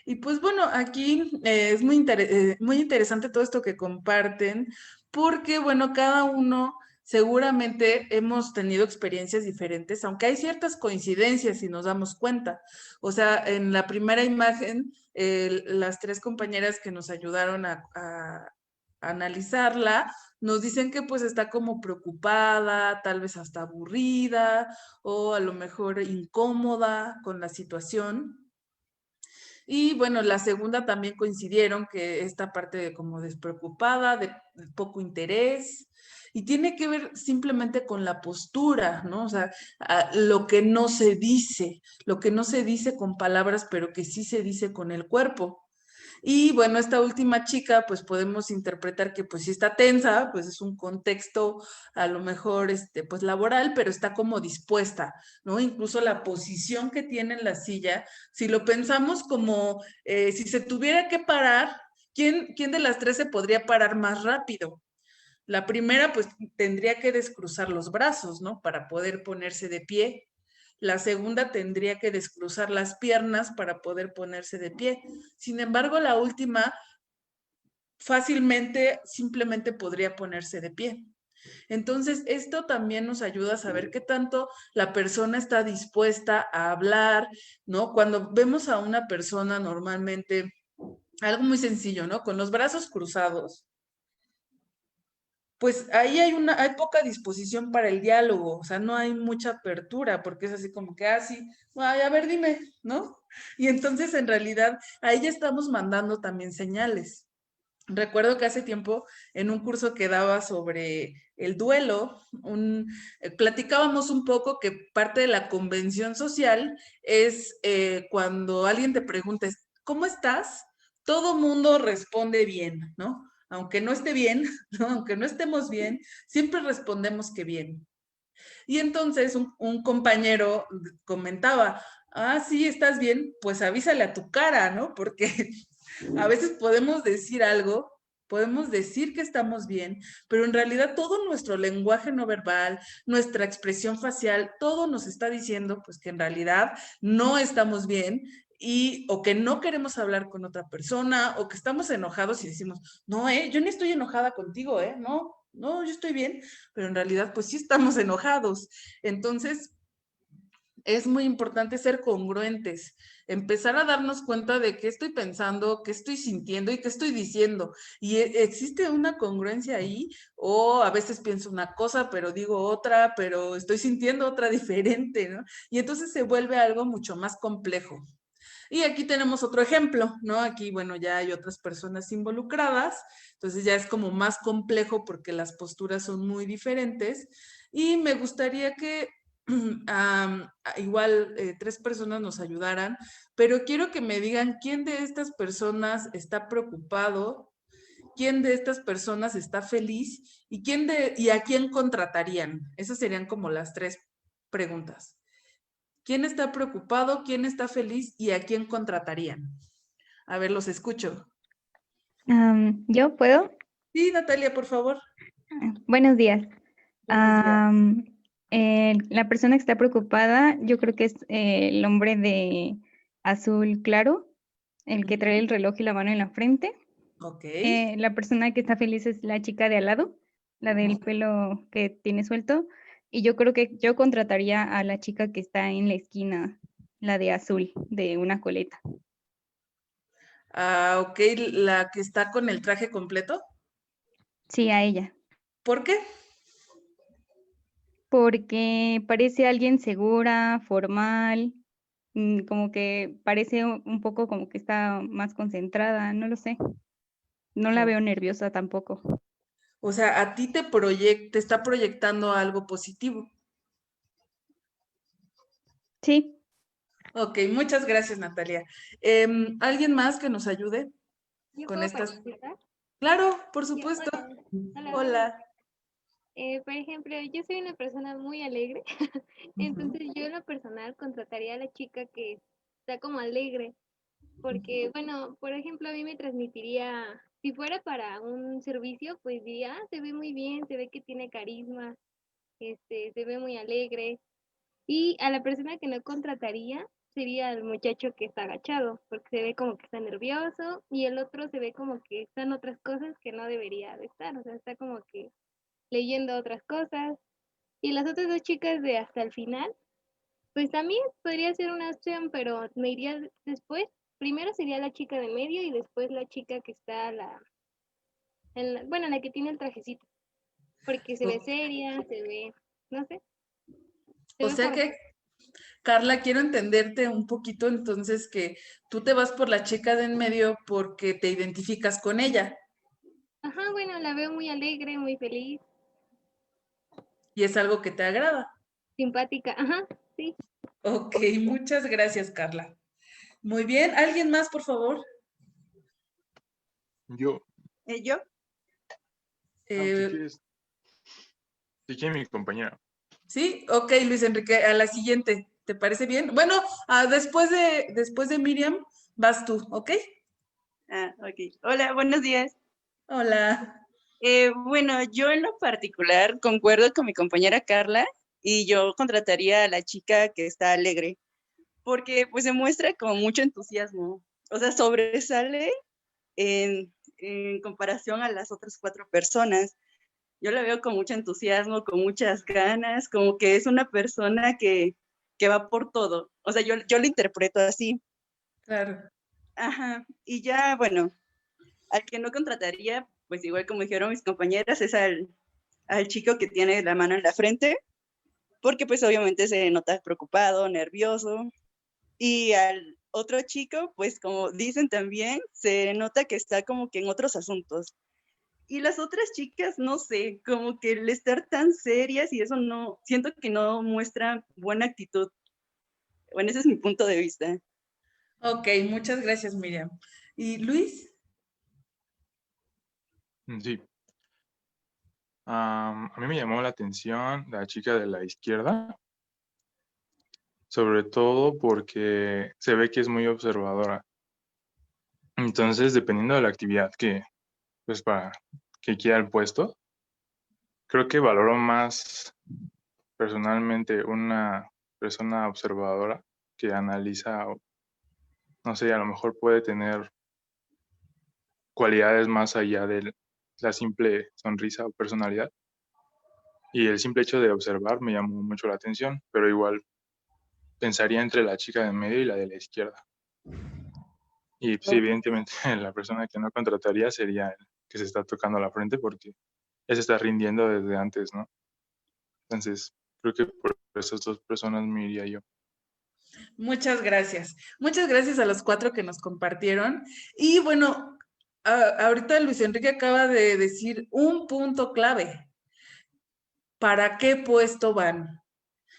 Y pues bueno, aquí es muy interesante todo esto que comparten, porque bueno, cada uno seguramente hemos tenido experiencias diferentes, aunque hay ciertas coincidencias si nos damos cuenta. O sea, en la primera imagen, las tres compañeras que nos ayudaron a analizarla, nos dicen que pues está como preocupada, tal vez hasta aburrida o a lo mejor incómoda con la situación. Y bueno, la segunda también coincidieron que esta parte de como despreocupada, de poco interés, y tiene que ver simplemente con la postura, ¿no? O sea, lo que no se dice, lo que no se dice con palabras, pero que sí se dice con el cuerpo. Y bueno, esta última chica, pues podemos interpretar que pues sí está tensa, pues es un contexto a lo mejor pues laboral, pero está como dispuesta, ¿no? Incluso la posición que tiene en la silla, si lo pensamos como si se tuviera que parar, ¿quién de las tres se podría parar más rápido? La primera, pues tendría que descruzar los brazos, ¿no? Para poder ponerse de pie. La segunda tendría que descruzar las piernas para poder ponerse de pie. Sin embargo, la última fácilmente, simplemente podría ponerse de pie. Entonces, esto también nos ayuda a saber qué tanto la persona está dispuesta a hablar, ¿no? Cuando vemos a una persona normalmente, algo muy sencillo, ¿no? Con los brazos cruzados, pues ahí hay poca disposición para el diálogo, o sea, no hay mucha apertura, porque es así como que, sí, ay, a ver, dime, ¿no? Y entonces, en realidad, ahí ya estamos mandando también señales. Recuerdo que hace tiempo, en un curso que daba sobre el duelo, platicábamos un poco que parte de la convención social es cuando alguien te pregunta, ¿cómo estás? Todo mundo responde bien, ¿no? Aunque no esté bien, ¿no? Aunque no estemos bien, siempre respondemos que bien. Y entonces un compañero comentaba, sí, estás bien, pues avísale a tu cara, ¿no? Porque a veces podemos decir algo, podemos decir que estamos bien, pero en realidad todo nuestro lenguaje no verbal, nuestra expresión facial, todo nos está diciendo pues que en realidad no estamos bien o que no queremos hablar con otra persona o que estamos enojados y decimos, no, yo ni estoy enojada contigo, no, yo estoy bien, pero en realidad pues sí estamos enojados. Entonces, es muy importante ser congruentes, empezar a darnos cuenta de qué estoy pensando, qué estoy sintiendo y qué estoy diciendo. Y existe una congruencia ahí, o a veces pienso una cosa, pero digo otra, pero estoy sintiendo otra diferente, ¿no? Y entonces se vuelve algo mucho más complejo. Y aquí tenemos otro ejemplo, ¿no? Aquí, bueno, ya hay otras personas involucradas, entonces ya es como más complejo porque las posturas son muy diferentes. Y me gustaría que igual 3 personas nos ayudaran, pero quiero que me digan quién de estas personas está preocupado, quién de estas personas está feliz y a quién contratarían. Esas serían como las 3 preguntas. ¿Quién está preocupado, quién está feliz y a quién contratarían? A ver, los escucho. ¿Yo puedo? Sí, Natalia, por favor. Buenos días. Buenos días. La persona que está preocupada, yo creo que es el hombre de azul claro, el que trae el reloj y la mano en la frente. Ok. La persona que está feliz es la chica de al lado, la del pelo que tiene suelto. Y yo creo que yo contrataría a la chica que está en la esquina, la de azul, de una coleta. Ok, la que está con el traje completo. Sí, a ella. ¿Por qué? Porque parece alguien segura, formal, como que parece un poco como que está más concentrada, no lo sé. No la veo nerviosa tampoco. O sea, a ti te está proyectando algo positivo. Sí. Ok, muchas gracias, Natalia. ¿Alguien más que nos ayude con estas? Claro, por supuesto. Hola. Por ejemplo, yo soy una persona muy alegre, entonces yo en lo personal contrataría a la chica que está como alegre, porque, bueno, por ejemplo, a mí me transmitiría, si fuera para un servicio, pues diría, "Ah, se ve muy bien, se ve que tiene carisma, se ve muy alegre". Y a la persona que no contrataría sería el muchacho que está agachado, porque se ve como que está nervioso y el otro se ve como que están otras cosas que no debería de estar, o sea, está como que leyendo otras cosas. Y las otras dos chicas de hasta el final, pues también podría ser una opción, pero me iría después. Primero sería la chica de medio y después la chica que está bueno, la que tiene el trajecito, porque se ve O, seria, se ve, no sé, se o ve sea formal. que, Carla, quiero entenderte un poquito entonces que tú te vas por la chica de en medio porque te identificas con ella Ajá, bueno, la veo muy alegre, muy feliz, y es algo que te agrada. simpática, ajá, sí. Ok, muchas gracias, Carla. Muy bien, ¿alguien más, por favor? Yo, ¿Yo? si Eh, quieres, si quiere mi compañera. sí, ok, Luis Enrique, a la siguiente, ¿te parece bien? Bueno, después de Miriam, vas tú, ¿ok? Ah, ok. Hola, buenos días. Hola. Bueno, yo en lo particular concuerdo con mi compañera Carla y yo contrataría a la chica que está alegre, porque pues se muestra con mucho entusiasmo, o sea, sobresale en comparación a las otras 4 personas. Yo la veo con mucho entusiasmo, con muchas ganas, como que es una persona que va por todo, o sea, yo lo interpreto así. Claro. Ajá, y ya, bueno, al que no contrataría, pues igual como dijeron mis compañeras, es al chico que tiene la mano en la frente, porque pues obviamente se nota preocupado, nervioso. Y al otro chico, pues como dicen también, se nota que está como que en otros asuntos. Y las otras chicas, no sé, como que el estar tan serias y eso no, siento que no muestra buena actitud. Bueno, ese es mi punto de vista. Ok, muchas gracias, Miriam. ¿Y Luis? Sí. A mí me llamó la atención la chica de la izquierda, sobre todo porque se ve que es muy observadora. Entonces, dependiendo de la actividad pues para que quiera el puesto, creo que valoro más personalmente una persona observadora que analiza, no sé, a lo mejor puede tener cualidades más allá de la simple sonrisa o personalidad. Y el simple hecho de observar me llamó mucho la atención, pero igual pensaría entre la chica de en medio y la de la izquierda. Y pues, evidentemente la persona que no contrataría sería el que se está tocando la frente porque ya se está rindiendo desde antes, ¿no? Entonces, creo que por esas dos personas me iría yo. Muchas gracias. Muchas gracias a los 4 que nos compartieron. Y bueno, ahorita Luis Enrique acaba de decir un punto clave. ¿Para qué puesto van?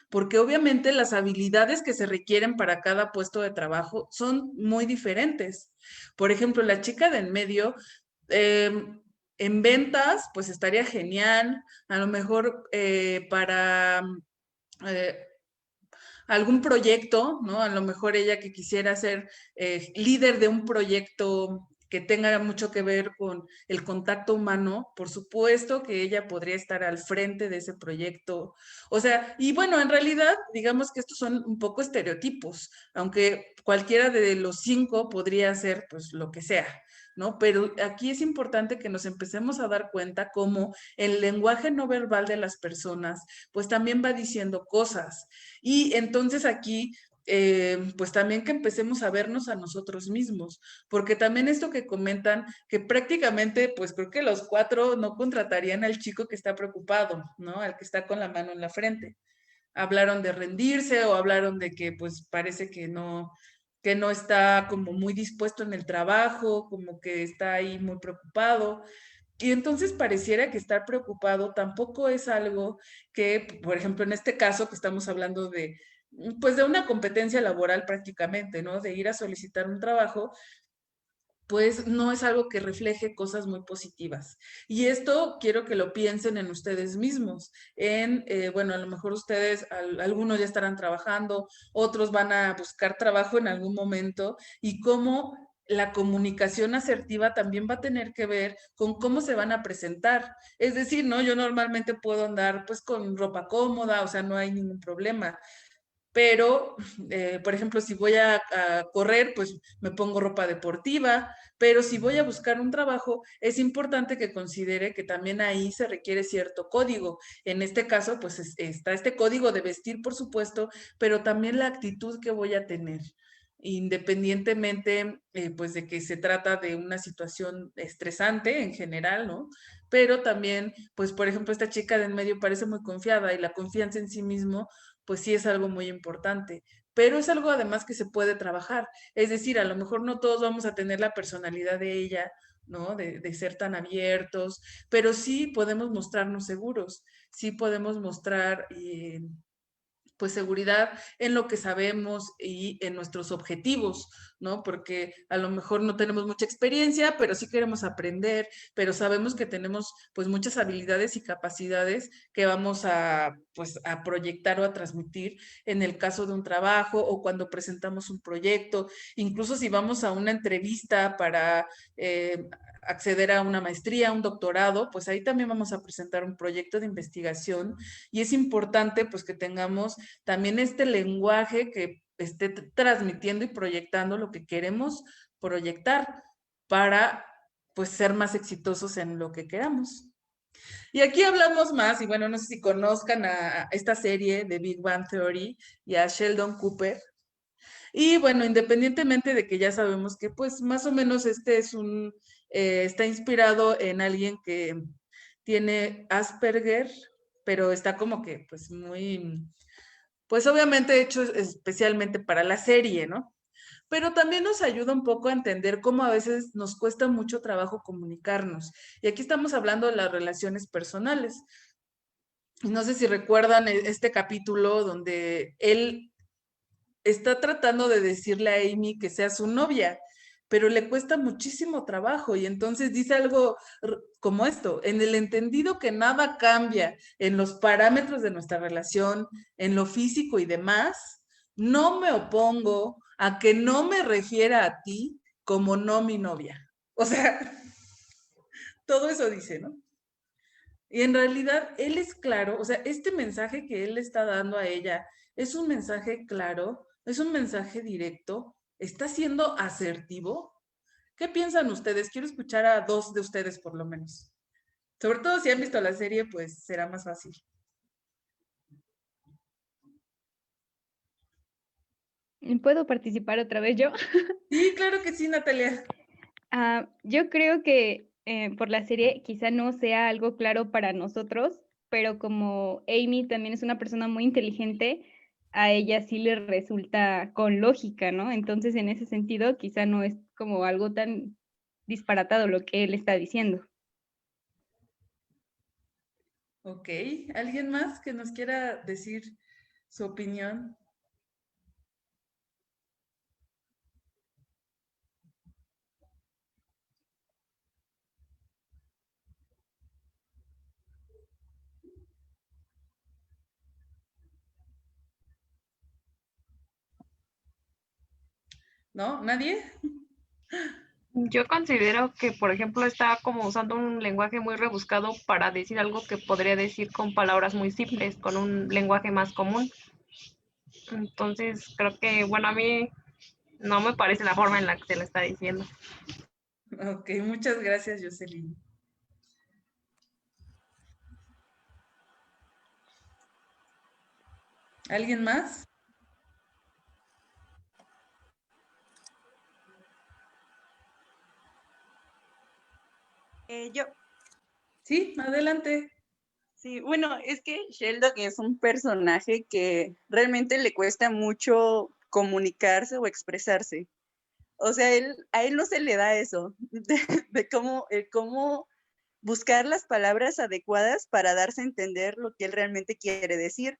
Porque obviamente las habilidades que se requieren para cada puesto de trabajo son muy diferentes. Por ejemplo, la chica de en medio, en ventas, pues estaría genial. A lo mejor para eh, algún proyecto, ¿no? A lo mejor ella que quisiera ser líder de un proyecto que tenga mucho que ver con el contacto humano, por supuesto que ella podría estar al frente de ese proyecto. O sea, y bueno, en realidad, digamos que estos son un poco estereotipos, aunque cualquiera de los 5 podría ser pues lo que sea, ¿no? Pero aquí es importante que nos empecemos a dar cuenta cómo el lenguaje no verbal de las personas pues también va diciendo cosas. Y entonces aquí, pues también que empecemos a vernos a nosotros mismos, porque también esto que comentan, que prácticamente, pues creo que los 4 no contratarían al chico que está preocupado, ¿no? Al que está con la mano en la frente. Hablaron de rendirse o hablaron de que pues parece que no está como muy dispuesto en el trabajo, como que está ahí muy preocupado. Y entonces pareciera que estar preocupado tampoco es algo que, por ejemplo, en este caso que estamos hablando de, pues de una competencia laboral prácticamente, ¿no? De ir a solicitar un trabajo, pues no es algo que refleje cosas muy positivas. Y esto quiero que lo piensen en ustedes mismos, bueno, a lo mejor ustedes, algunos ya estarán trabajando, otros van a buscar trabajo en algún momento, y cómo la comunicación asertiva también va a tener que ver con cómo se van a presentar. Es decir, ¿no? Yo normalmente puedo andar pues con ropa cómoda, o sea, no hay ningún problema. Pero, por ejemplo, si voy a correr, pues me pongo ropa deportiva, pero si voy a buscar un trabajo, es importante que considere que también ahí se requiere cierto código. En este caso, pues está este código de vestir, por supuesto, pero también la actitud que voy a tener, independientemente, pues de que se trata de una situación estresante en general, ¿no? Pero también, pues, por ejemplo, esta chica de en medio parece muy confiada y la confianza en sí mismo pues sí es algo muy importante, pero es algo además que se puede trabajar. Es decir, a lo mejor no todos vamos a tener la personalidad de ella, ¿no? De ser tan abiertos, pero sí podemos mostrarnos seguros, sí podemos mostrar pues seguridad en lo que sabemos y en nuestros objetivos, ¿no? Porque a lo mejor no tenemos mucha experiencia, pero sí queremos aprender, pero sabemos que tenemos pues muchas habilidades y capacidades que vamos a pues a proyectar o a transmitir en el caso de un trabajo o cuando presentamos un proyecto, incluso si vamos a una entrevista para acceder a una maestría, un doctorado, pues ahí también vamos a presentar un proyecto de investigación y es importante pues que tengamos también este lenguaje que esté transmitiendo y proyectando lo que queremos proyectar para pues ser más exitosos en lo que queramos. Y aquí hablamos más, y bueno, no sé si conozcan a esta serie de Big Bang Theory y a Sheldon Cooper. Y bueno, independientemente de que ya sabemos que pues más o menos este es está inspirado en alguien que tiene Asperger, pero está como que pues muy, pues obviamente hecho especialmente para la serie, ¿no? Pero también nos ayuda un poco a entender cómo a veces nos cuesta mucho trabajo comunicarnos. Y aquí estamos hablando de las relaciones personales. Y no sé si recuerdan este capítulo donde él está tratando de decirle a Amy que sea su novia, pero le cuesta muchísimo trabajo y entonces dice algo como esto: en el entendido que nada cambia en los parámetros de nuestra relación, en lo físico y demás, no me opongo a que no me refiera a ti como no mi novia. O sea, todo eso dice, ¿no? Y en realidad él es claro, o sea, este mensaje que él le está dando a ella es un mensaje claro, es un mensaje directo, está siendo asertivo. ¿Qué piensan ustedes? Quiero escuchar a dos de ustedes por lo menos. Sobre todo si han visto la serie, pues será más fácil. ¿Puedo participar otra vez yo? Sí, claro que sí, Natalia. Yo creo que por la serie quizá no sea algo claro para nosotros, pero como Amy también es una persona muy inteligente, a ella sí le resulta con lógica, ¿no? Entonces, en ese sentido, quizá no es como algo tan disparatado lo que él está diciendo. Ok, ¿alguien más que nos quiera decir su opinión? ¿No? ¿Nadie? Yo considero que, por ejemplo, está como usando un lenguaje muy rebuscado para decir algo que podría decir con palabras muy simples, con un lenguaje más común. Entonces, creo que, bueno, a mí no me parece la forma en la que se lo está diciendo. Ok, muchas gracias, Jocelyn. ¿Alguien más? Yo. Sí, adelante. Sí, bueno, es que Sheldon es un personaje que realmente le cuesta mucho comunicarse o expresarse. O sea, a él no se le da eso, de cómo buscar las palabras adecuadas para darse a entender lo que él realmente quiere decir.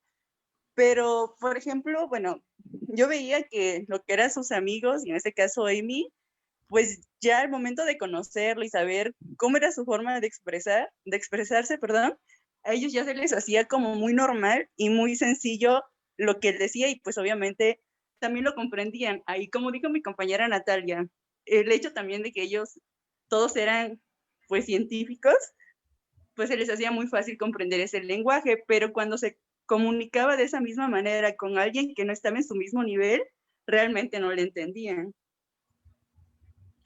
Pero, por ejemplo, bueno, yo veía que lo que eran sus amigos, y en este caso Amy, pues ya al momento de conocerlo y saber cómo era su forma de expresarse, perdón, a ellos ya se les hacía como muy normal y muy sencillo lo que él decía, y pues obviamente también lo comprendían. Ahí, como dijo mi compañera Natalia, el hecho también de que ellos todos eran pues científicos, pues se les hacía muy fácil comprender ese lenguaje, pero cuando se comunicaba de esa misma manera con alguien que no estaba en su mismo nivel, realmente no le entendían.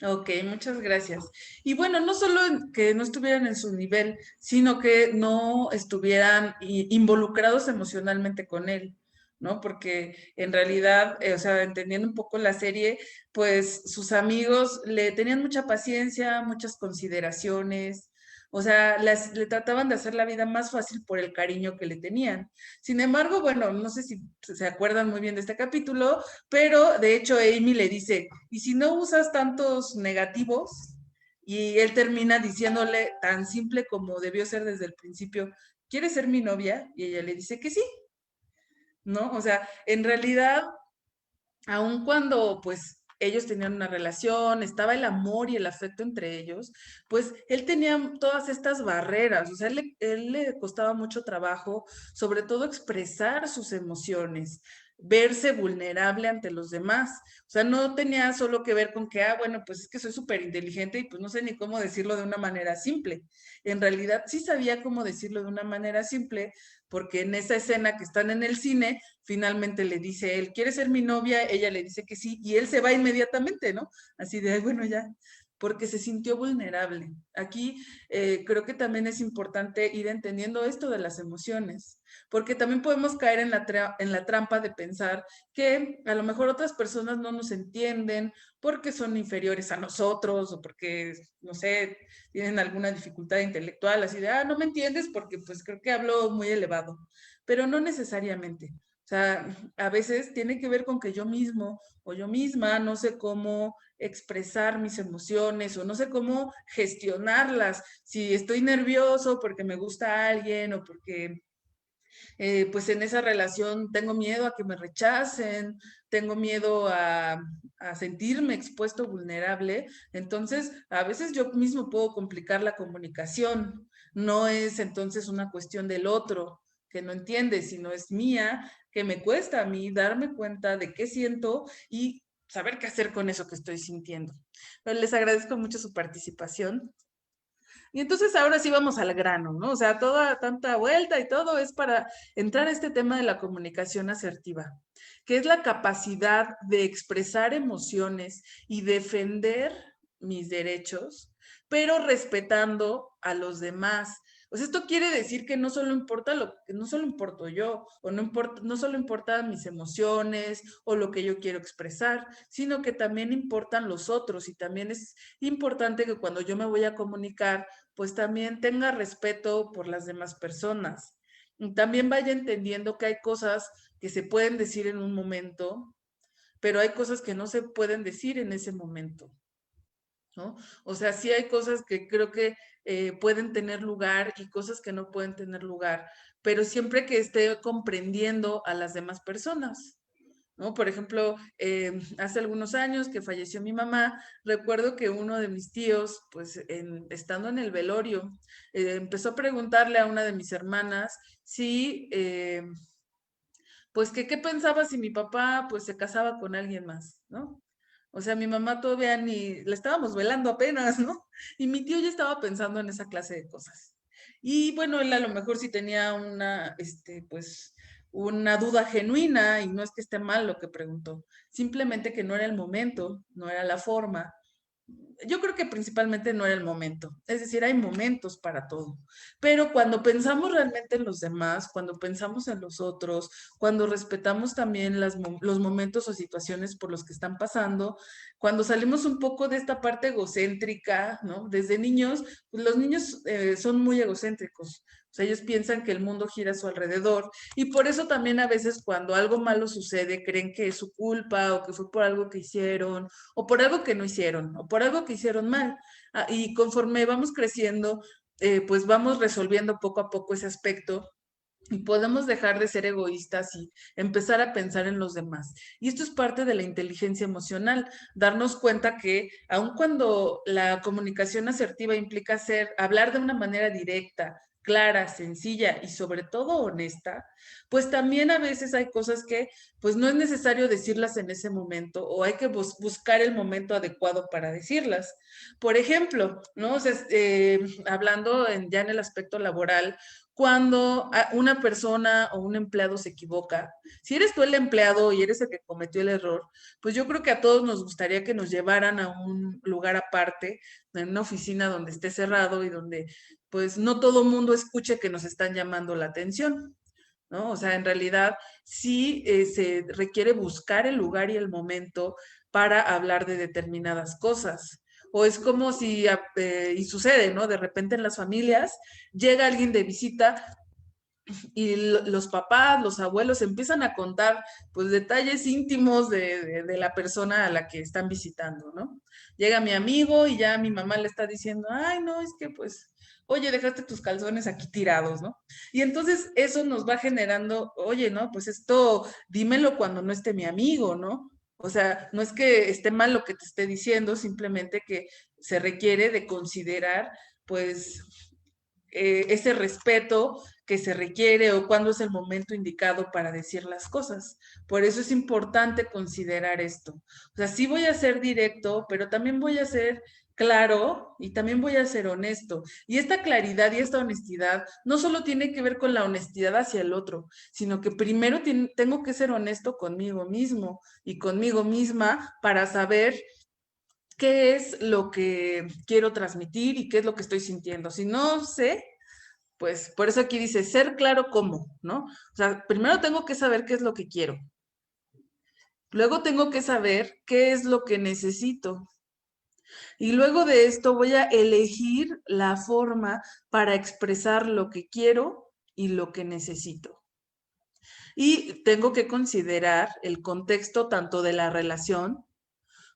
Ok, muchas gracias. Y bueno, no solo que no estuvieran en su nivel, sino que no estuvieran involucrados emocionalmente con él, ¿no? Porque en realidad, o sea, entendiendo un poco la serie, pues sus amigos le tenían mucha paciencia, muchas consideraciones, o sea, le trataban de hacer la vida más fácil por el cariño que le tenían. Sin embargo, bueno, no sé si se acuerdan muy bien de este capítulo, pero de hecho Amy le dice, ¿y si no usas tantos negativos? Y él termina diciéndole tan simple como debió ser desde el principio, ¿quieres ser mi novia? Y ella le dice que sí, ¿no? O sea, en realidad, aun cuando pues ellos tenían una relación, estaba el amor y el afecto entre ellos, pues él tenía todas estas barreras, o sea, él le costaba mucho trabajo, sobre todo expresar sus emociones, verse vulnerable ante los demás. O sea, no tenía solo que ver con que, bueno, pues es que soy súper inteligente y pues no sé ni cómo decirlo de una manera simple. En realidad sí sabía cómo decirlo de una manera simple, porque en esa escena que están en el cine, finalmente le dice él, ¿quieres ser mi novia? Ella le dice que sí, y él se va inmediatamente, ¿no? Así de, bueno, ya, porque se sintió vulnerable. Aquí creo que también es importante ir entendiendo esto de las emociones, porque también podemos caer en la trampa de pensar que a lo mejor otras personas no nos entienden porque son inferiores a nosotros o porque, no sé, tienen alguna dificultad intelectual, así de, no me entiendes porque pues creo que hablo muy elevado, pero no necesariamente. O sea, a veces tiene que ver con que yo mismo o yo misma no sé cómo expresar mis emociones o no sé cómo gestionarlas. Si estoy nervioso porque me gusta alguien o porque pues en esa relación tengo miedo a que me rechacen, tengo miedo a sentirme expuesto, vulnerable, entonces a veces yo mismo puedo complicar la comunicación. No es entonces una cuestión del otro que no entiende, sino es mía, que me cuesta a mí darme cuenta de qué siento y saber qué hacer con eso que estoy sintiendo. Pero les agradezco mucho su participación. Y entonces ahora sí vamos al grano, ¿no? O sea, toda tanta vuelta y todo es para entrar a este tema de la comunicación asertiva, que es la capacidad de expresar emociones y defender mis derechos, pero respetando a los demás. O sea, esto quiere decir que no solo importa no solo importo yo, o no solo importan mis emociones o lo que yo quiero expresar, sino que también importan los otros y también es importante que cuando yo me voy a comunicar, pues también tenga respeto por las demás personas. Y también vaya entendiendo que hay cosas que se pueden decir en un momento, pero hay cosas que no se pueden decir en ese momento, ¿no? O sea, sí hay cosas que creo que pueden tener lugar y cosas que no pueden tener lugar, pero siempre que esté comprendiendo a las demás personas, ¿no? Por ejemplo, hace algunos años que falleció mi mamá, recuerdo que uno de mis tíos, pues estando en el velorio, empezó a preguntarle a una de mis hermanas si, pues, que qué pensaba si mi papá, pues, se casaba con alguien más, ¿no? O sea, mi mamá todavía ni, la estábamos velando apenas, ¿no? Y mi tío ya estaba pensando en esa clase de cosas. Y bueno, él a lo mejor sí tenía pues, una duda genuina y no es que esté mal lo que preguntó, simplemente que no era el momento, no era la forma. Yo creo que principalmente no era el momento, es decir, hay momentos para todo, pero cuando pensamos realmente en los demás, cuando pensamos en los otros, cuando respetamos también los momentos o situaciones por los que están pasando, cuando salimos un poco de esta parte egocéntrica, ¿no? Desde niños, pues los niños son muy egocéntricos, o sea, ellos piensan que el mundo gira a su alrededor y por eso también a veces cuando algo malo sucede creen que es su culpa o que fue por algo que hicieron o por algo que no hicieron o por algo que hicieron mal. Y conforme vamos creciendo, pues vamos resolviendo poco a poco ese aspecto Y podemos dejar de ser egoístas y empezar a pensar en los demás. Y esto es parte de la inteligencia emocional, darnos cuenta que aun cuando la comunicación asertiva implica hablar de una manera directa, clara, sencilla y sobre todo honesta, pues también a veces hay cosas que pues no es necesario decirlas en ese momento o hay que buscar el momento adecuado para decirlas. Por ejemplo, ¿no? O sea, hablando ya en el aspecto laboral, cuando una persona o un empleado se equivoca, si eres tú el empleado y eres el que cometió el error, pues yo creo que a todos nos gustaría que nos llevaran a un lugar aparte, en una oficina donde esté cerrado y donde pues no todo mundo escuche que nos están llamando la atención, ¿no? O sea, en realidad sí se requiere buscar el lugar y el momento para hablar de determinadas cosas. O es como si, y sucede, ¿no? De repente en las familias llega alguien de visita y los papás, los abuelos empiezan a contar pues detalles íntimos de la persona a la que están visitando, ¿no? Llega mi amigo y ya mi mamá le está diciendo, ay, no, es que pues, oye, dejaste tus calzones aquí tirados, ¿no? Y entonces eso nos va generando, oye, ¿no? Pues esto, dímelo cuando no esté mi amigo, ¿no? O sea, no es que esté mal lo que te esté diciendo, simplemente que se requiere de considerar, pues, ese respeto que se requiere o cuándo es el momento indicado para decir las cosas. Por eso es importante considerar esto. O sea, sí voy a ser directo, pero también voy a ser claro y también voy a ser honesto. Y esta claridad y esta honestidad no solo tiene que ver con la honestidad hacia el otro, sino que primero tengo que ser honesto conmigo mismo y conmigo misma para saber qué es lo que quiero transmitir y qué es lo que estoy sintiendo. Si no sé, pues por eso aquí dice ser claro cómo, ¿no? O sea, primero tengo que saber qué es lo que quiero. Luego tengo que saber qué es lo que necesito. Y luego de esto voy a elegir la forma para expresar lo que quiero y lo que necesito. Y tengo que considerar el contexto tanto de la relación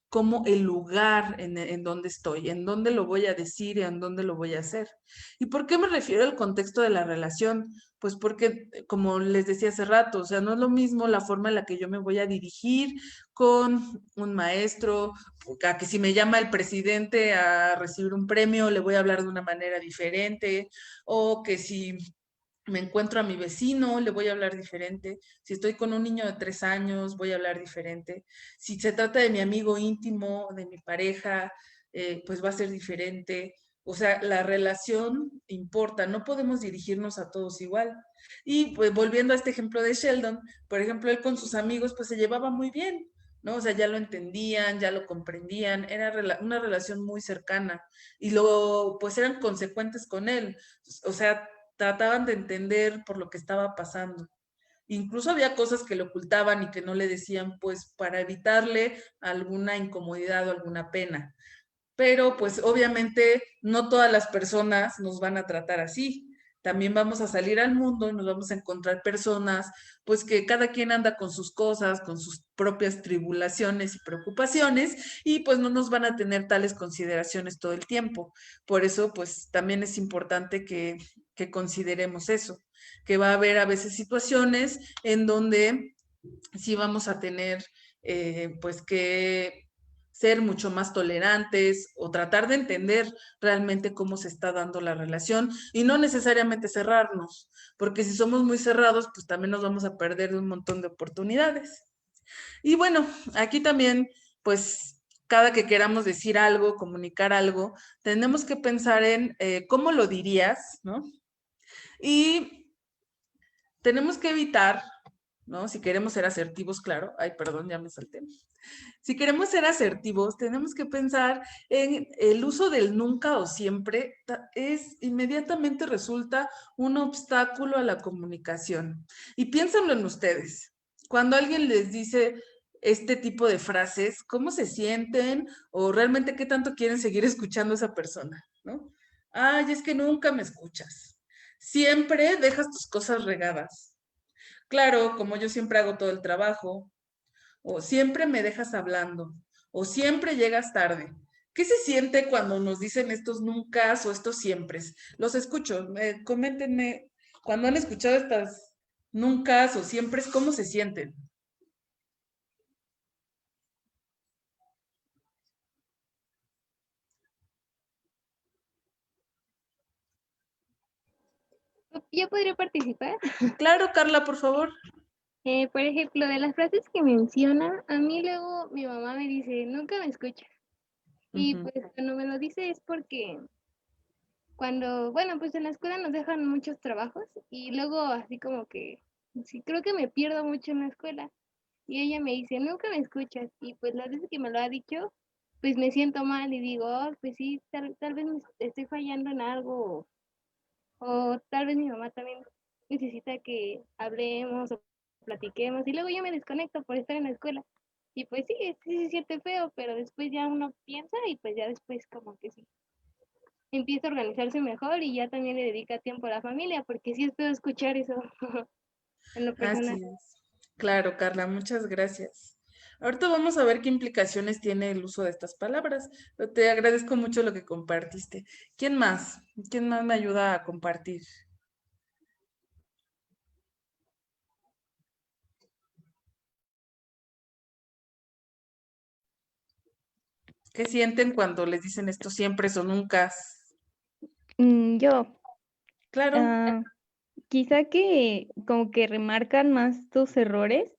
como el lugar en donde estoy, en dónde lo voy a decir y en dónde lo voy a hacer. ¿Y por qué me refiero al contexto de la relación? Pues porque, como les decía hace rato, o sea, no es lo mismo la forma en la que yo me voy a dirigir con un maestro, a que si me llama el presidente a recibir un premio, le voy a hablar de una manera diferente, o que si me encuentro a mi vecino, le voy a hablar diferente. Si estoy con un niño de 3 años, voy a hablar diferente. Si se trata de mi amigo íntimo, de mi pareja, pues va a ser diferente. O sea, la relación importa, no podemos dirigirnos a todos igual. Y pues volviendo a este ejemplo de Sheldon, por ejemplo, él con sus amigos pues se llevaba muy bien, ¿no? O sea, ya lo entendían, ya lo comprendían, era una relación muy cercana y pues eran consecuentes con él. O sea, trataban de entender por lo que estaba pasando. Incluso había cosas que le ocultaban y que no le decían, pues para evitarle alguna incomodidad o alguna pena. Pero pues obviamente no todas las personas nos van a tratar así. También vamos a salir al mundo y nos vamos a encontrar personas, pues que cada quien anda con sus cosas, con sus propias tribulaciones y preocupaciones, y pues no nos van a tener tales consideraciones todo el tiempo. Por eso, pues también es importante que consideremos eso, que va a haber a veces situaciones en donde sí vamos a tener, pues que ser mucho más tolerantes o tratar de entender realmente cómo se está dando la relación y no necesariamente cerrarnos, porque si somos muy cerrados, pues también nos vamos a perder de un montón de oportunidades. Y bueno, aquí también, pues cada que queramos decir algo, comunicar algo, tenemos que pensar en cómo lo dirías, ¿no? Y tenemos que evitar, ¿no? Si queremos ser asertivos, claro. Ay, perdón, ya me salté. Si queremos ser asertivos, tenemos que pensar en el uso del nunca o siempre, inmediatamente resulta un obstáculo a la comunicación. Y piénsenlo en ustedes. Cuando alguien les dice este tipo de frases, ¿cómo se sienten? O realmente qué tanto quieren seguir escuchando a esa persona, ¿no? Ay, es que nunca me escuchas. Siempre dejas tus cosas regadas. Claro, como yo siempre hago todo el trabajo, o siempre me dejas hablando, o siempre llegas tarde. ¿Qué se siente cuando nos dicen estos nunca o estos siempre? Los escucho, coméntenme Cuando han escuchado estas nunca o siempre, ¿cómo se sienten? ¿Yo podría participar? Claro, Carla, por favor. Por ejemplo, de las frases que menciona, a mí luego mi mamá me dice, nunca me escuchas. Y Ujú. pues cuando me lo dice es porque cuando, bueno, pues en la escuela nos dejan muchos trabajos y luego así como que, sí, creo que me pierdo mucho en la escuela. Y ella me dice, nunca me escuchas. Y pues las veces que me lo ha dicho, pues me siento mal y digo, "Oh, pues sí, tal vez estoy fallando en algo o tal vez mi mamá también necesita que hablemos o platiquemos y luego yo me desconecto por estar en la escuela. Y pues sí, sí se siente feo, pero después ya uno piensa y pues ya después como que sí, empieza a organizarse mejor y ya también le dedica tiempo a la familia, porque sí es feo escuchar eso en lo personal. Así es. Claro, Carla, muchas gracias. Ahorita vamos a ver qué implicaciones tiene el uso de estas palabras. Pero te agradezco mucho lo que compartiste. ¿Quién más? ¿Quién más me ayuda a compartir? ¿Qué sienten cuando les dicen esto siempre o nunca? Yo, Claro. ah, quizá que como que remarcan más tus errores,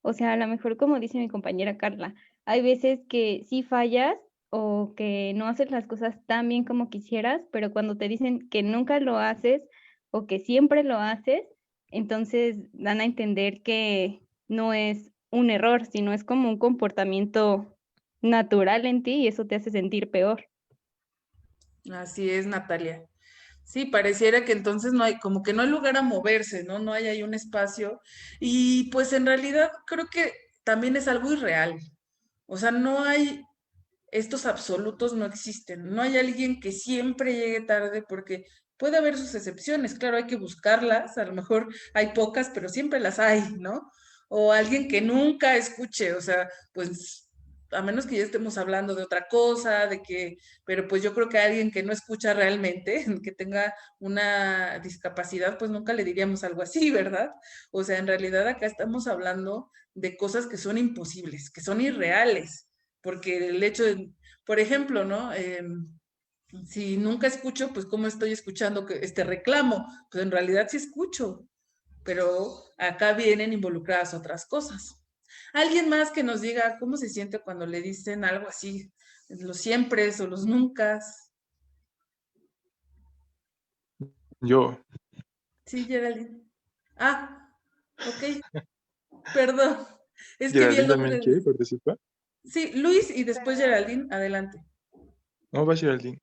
o sea, a lo mejor como dice mi compañera Carla, hay veces que sí fallas o que no haces las cosas tan bien como quisieras, pero cuando te dicen que nunca lo haces o que siempre lo haces, entonces dan a entender que no es un error, sino es como un comportamiento natural en ti y eso te hace sentir peor. Así es, Natalia. Sí, pareciera que entonces no hay, como que no hay lugar a moverse, ¿no? No hay ahí un espacio. Y pues en realidad creo que también es algo irreal. O sea, no hay, estos absolutos no existen. No hay alguien que siempre llegue tarde porque puede haber sus excepciones. Claro, hay que buscarlas. A lo mejor hay pocas, pero siempre las hay, ¿no? O alguien que nunca escuche. O sea, pues a menos que ya estemos hablando de otra cosa, de que, pero pues yo creo que alguien que no escucha realmente, que tenga una discapacidad, pues nunca le diríamos algo así, ¿verdad? O sea, en realidad acá estamos hablando de cosas que son imposibles, que son irreales porque el hecho de, por ejemplo, ¿no? Si nunca escucho, pues ¿cómo estoy escuchando que este reclamo? Pues en realidad sí escucho, pero acá vienen involucradas otras cosas. Alguien más que nos diga cómo se siente cuando le dicen algo así, los siempre o los nunca. Yo, Sí, Geraldine. Ah, ok, perdón. Es que vi el Geraldine también nombre de... quiere participar. Sí, Luis y después Geraldine, adelante. No, va Geraldine.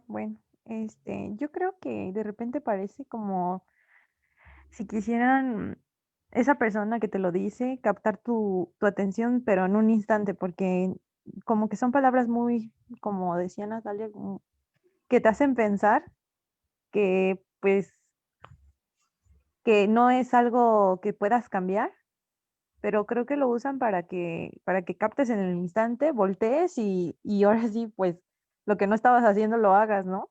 Bueno, yo creo que de repente parece como si quisieran esa persona que te lo dice, captar tu atención, pero en un instante, porque como que son palabras muy, como decía Natalia, que te hacen pensar que pues que no es algo que puedas cambiar, pero creo que lo usan para que captes en el instante, voltees y ahora sí, pues lo que no estabas haciendo lo hagas, ¿no?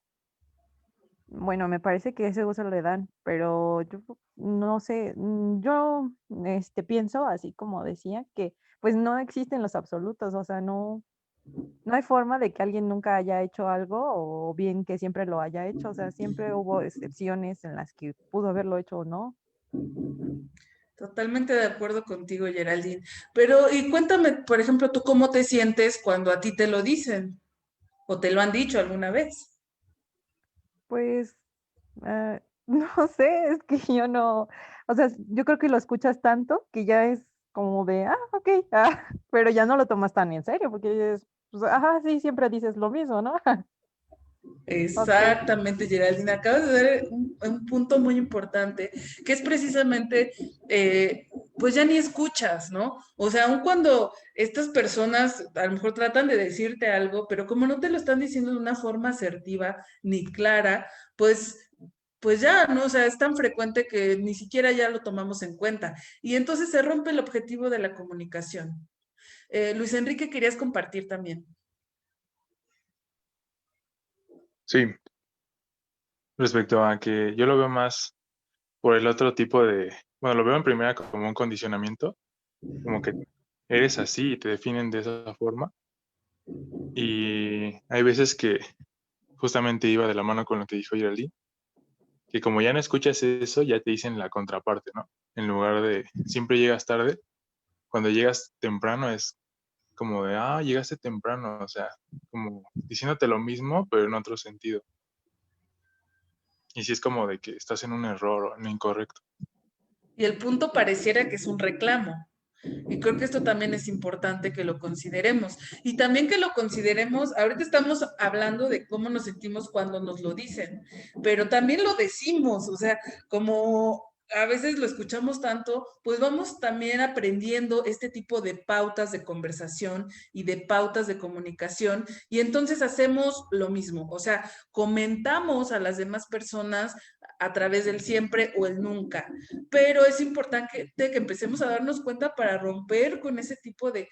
Bueno, me parece que ese uso le dan, pero yo no sé, yo pienso, así como decía, que pues no existen los absolutos, o sea, no hay forma de que alguien nunca haya hecho algo o bien que siempre lo haya hecho, o sea, siempre hubo excepciones en las que pudo haberlo hecho o no. Totalmente de acuerdo contigo, Geraldine. Pero, y cuéntame, por ejemplo, tú cómo te sientes cuando a ti te lo dicen o te lo han dicho alguna vez. Pues, no sé, es que yo no, o sea, yo creo que lo escuchas tanto que ya es como de, ok, pero ya no lo tomas tan en serio, porque es, pues, ajá, sí, siempre dices lo mismo, ¿no? Ok. Exactamente, Geraldine. Acabas de dar un punto muy importante, que es precisamente, pues ya ni escuchas, ¿no? O sea, aun cuando estas personas a lo mejor tratan de decirte algo, pero como no te lo están diciendo de una forma asertiva ni clara, pues ya, ¿no? O sea, es tan frecuente que ni siquiera ya lo tomamos en cuenta. Y entonces se rompe el objetivo de la comunicación. Luis Enrique, querías compartir también. Sí. respecto a que yo lo veo más por el otro tipo de, bueno, lo veo en primera como un condicionamiento, como que eres así y te definen de esa forma. Y hay veces que justamente iba de la mano con lo que dijo Geraldine, que como ya no escuchas eso, ya te dicen la contraparte, ¿no? En lugar de siempre llegas tarde, cuando llegas temprano es como de, ah, llegaste temprano, o sea, como diciéndote lo mismo, pero en otro sentido. Y sí es como de que estás en un error o en lo incorrecto. Y el punto pareciera que es un reclamo. Y creo que esto también es importante que lo consideremos. Y también que lo consideremos, ahorita estamos hablando de cómo nos sentimos cuando nos lo dicen, pero también lo decimos, o sea, como a veces lo escuchamos tanto, pues vamos también aprendiendo este tipo de pautas de conversación y de pautas de comunicación, y entonces hacemos lo mismo, o sea, comentamos a las demás personas a través del siempre o el nunca, pero es importante que empecemos a darnos cuenta para romper con ese tipo de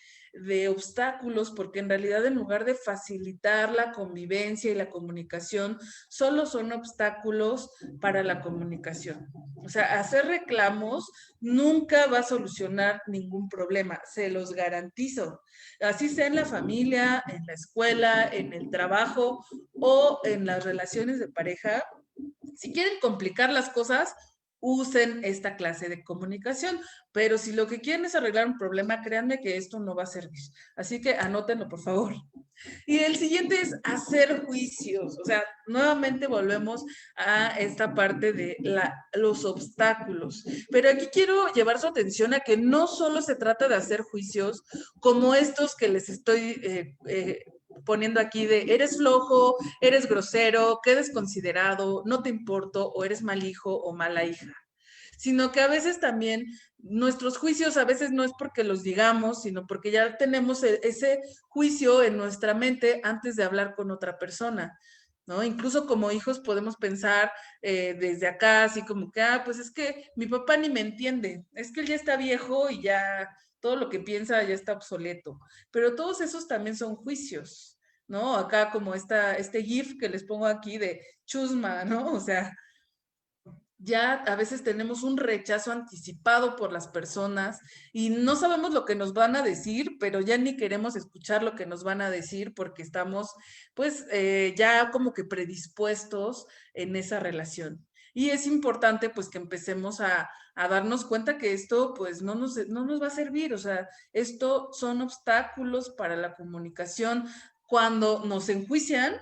obstáculos, porque en realidad en lugar de facilitar la convivencia y la comunicación, solo son obstáculos para la comunicación. O sea, hacer reclamos nunca va a solucionar ningún problema, se los garantizo. Así sea en la familia, en la escuela, en el trabajo o en las relaciones de pareja. Si quieren complicar las cosas, usen esta clase de comunicación, pero si lo que quieren es arreglar un problema, créanme que esto no va a servir. Así que anótenlo, por favor. Y el siguiente es hacer juicios. O sea, nuevamente volvemos a esta parte de los obstáculos. Pero aquí quiero llevar su atención a que no solo se trata de hacer juicios como estos que les estoy poniendo aquí de eres flojo, eres grosero, qué desconsiderado, no te importo, o eres mal hijo o mala hija, sino que a veces también nuestros juicios a veces no es porque los digamos, sino porque ya tenemos ese juicio en nuestra mente antes de hablar con otra persona, ¿no? Incluso como hijos podemos pensar desde acá, así como que, pues es que mi papá ni me entiende, es que él ya está viejo y ya todo lo que piensa ya está obsoleto, pero todos esos también son juicios, ¿no? Acá como este GIF que les pongo aquí de chusma, ¿no? O sea, ya a veces tenemos un rechazo anticipado por las personas y no sabemos lo que nos van a decir, pero ya ni queremos escuchar lo que nos van a decir porque estamos pues ya como que predispuestos en esa relación. Y es importante pues que empecemos a darnos cuenta que esto pues no nos va a servir, o sea, esto son obstáculos para la comunicación cuando nos enjuician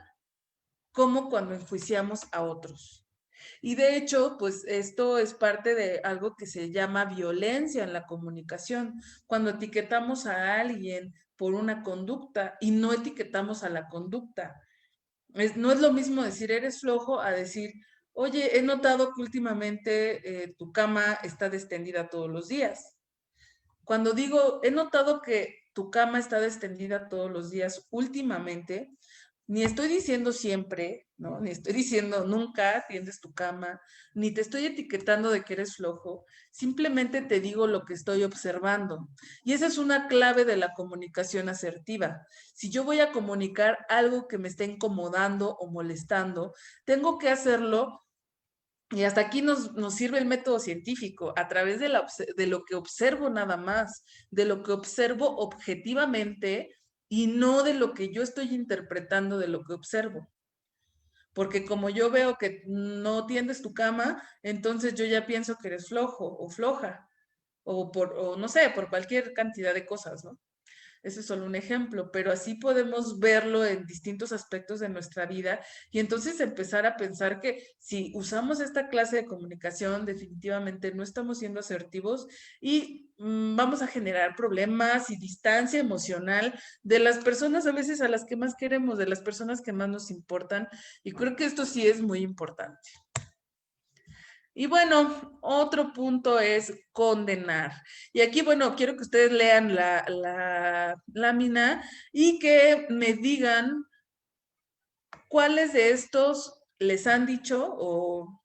como cuando enjuiciamos a otros. Y de hecho, pues esto es parte de algo que se llama violencia en la comunicación, cuando etiquetamos a alguien por una conducta y no etiquetamos a la conducta. No es lo mismo decir eres flojo a decir, oye, he notado que últimamente tu cama está extendida todos los días. Cuando digo, he notado que tu cama está extendida todos los días últimamente, ni estoy diciendo siempre, ¿no? Ni estoy diciendo nunca tiendes tu cama, ni te estoy etiquetando de que eres flojo, simplemente te digo lo que estoy observando. Y esa es una clave de la comunicación asertiva. Si yo voy a comunicar algo que me esté incomodando o molestando, tengo que hacerlo. Y hasta aquí nos sirve el método científico, a través de lo que observo nada más, de lo que observo objetivamente y no de lo que yo estoy interpretando de lo que observo. Porque como yo veo que no tiendes tu cama, entonces yo ya pienso que eres flojo o floja, o no sé, por cualquier cantidad de cosas, ¿no? Ese es solo un ejemplo, pero así podemos verlo en distintos aspectos de nuestra vida y entonces empezar a pensar que si usamos esta clase de comunicación, definitivamente no estamos siendo asertivos y vamos a generar problemas y distancia emocional de las personas a veces a las que más queremos, de las personas que más nos importan, y creo que esto sí es muy importante. Y bueno, otro punto es condenar. Y aquí, bueno, quiero que ustedes lean la lámina y que me digan cuáles de estos les han dicho o,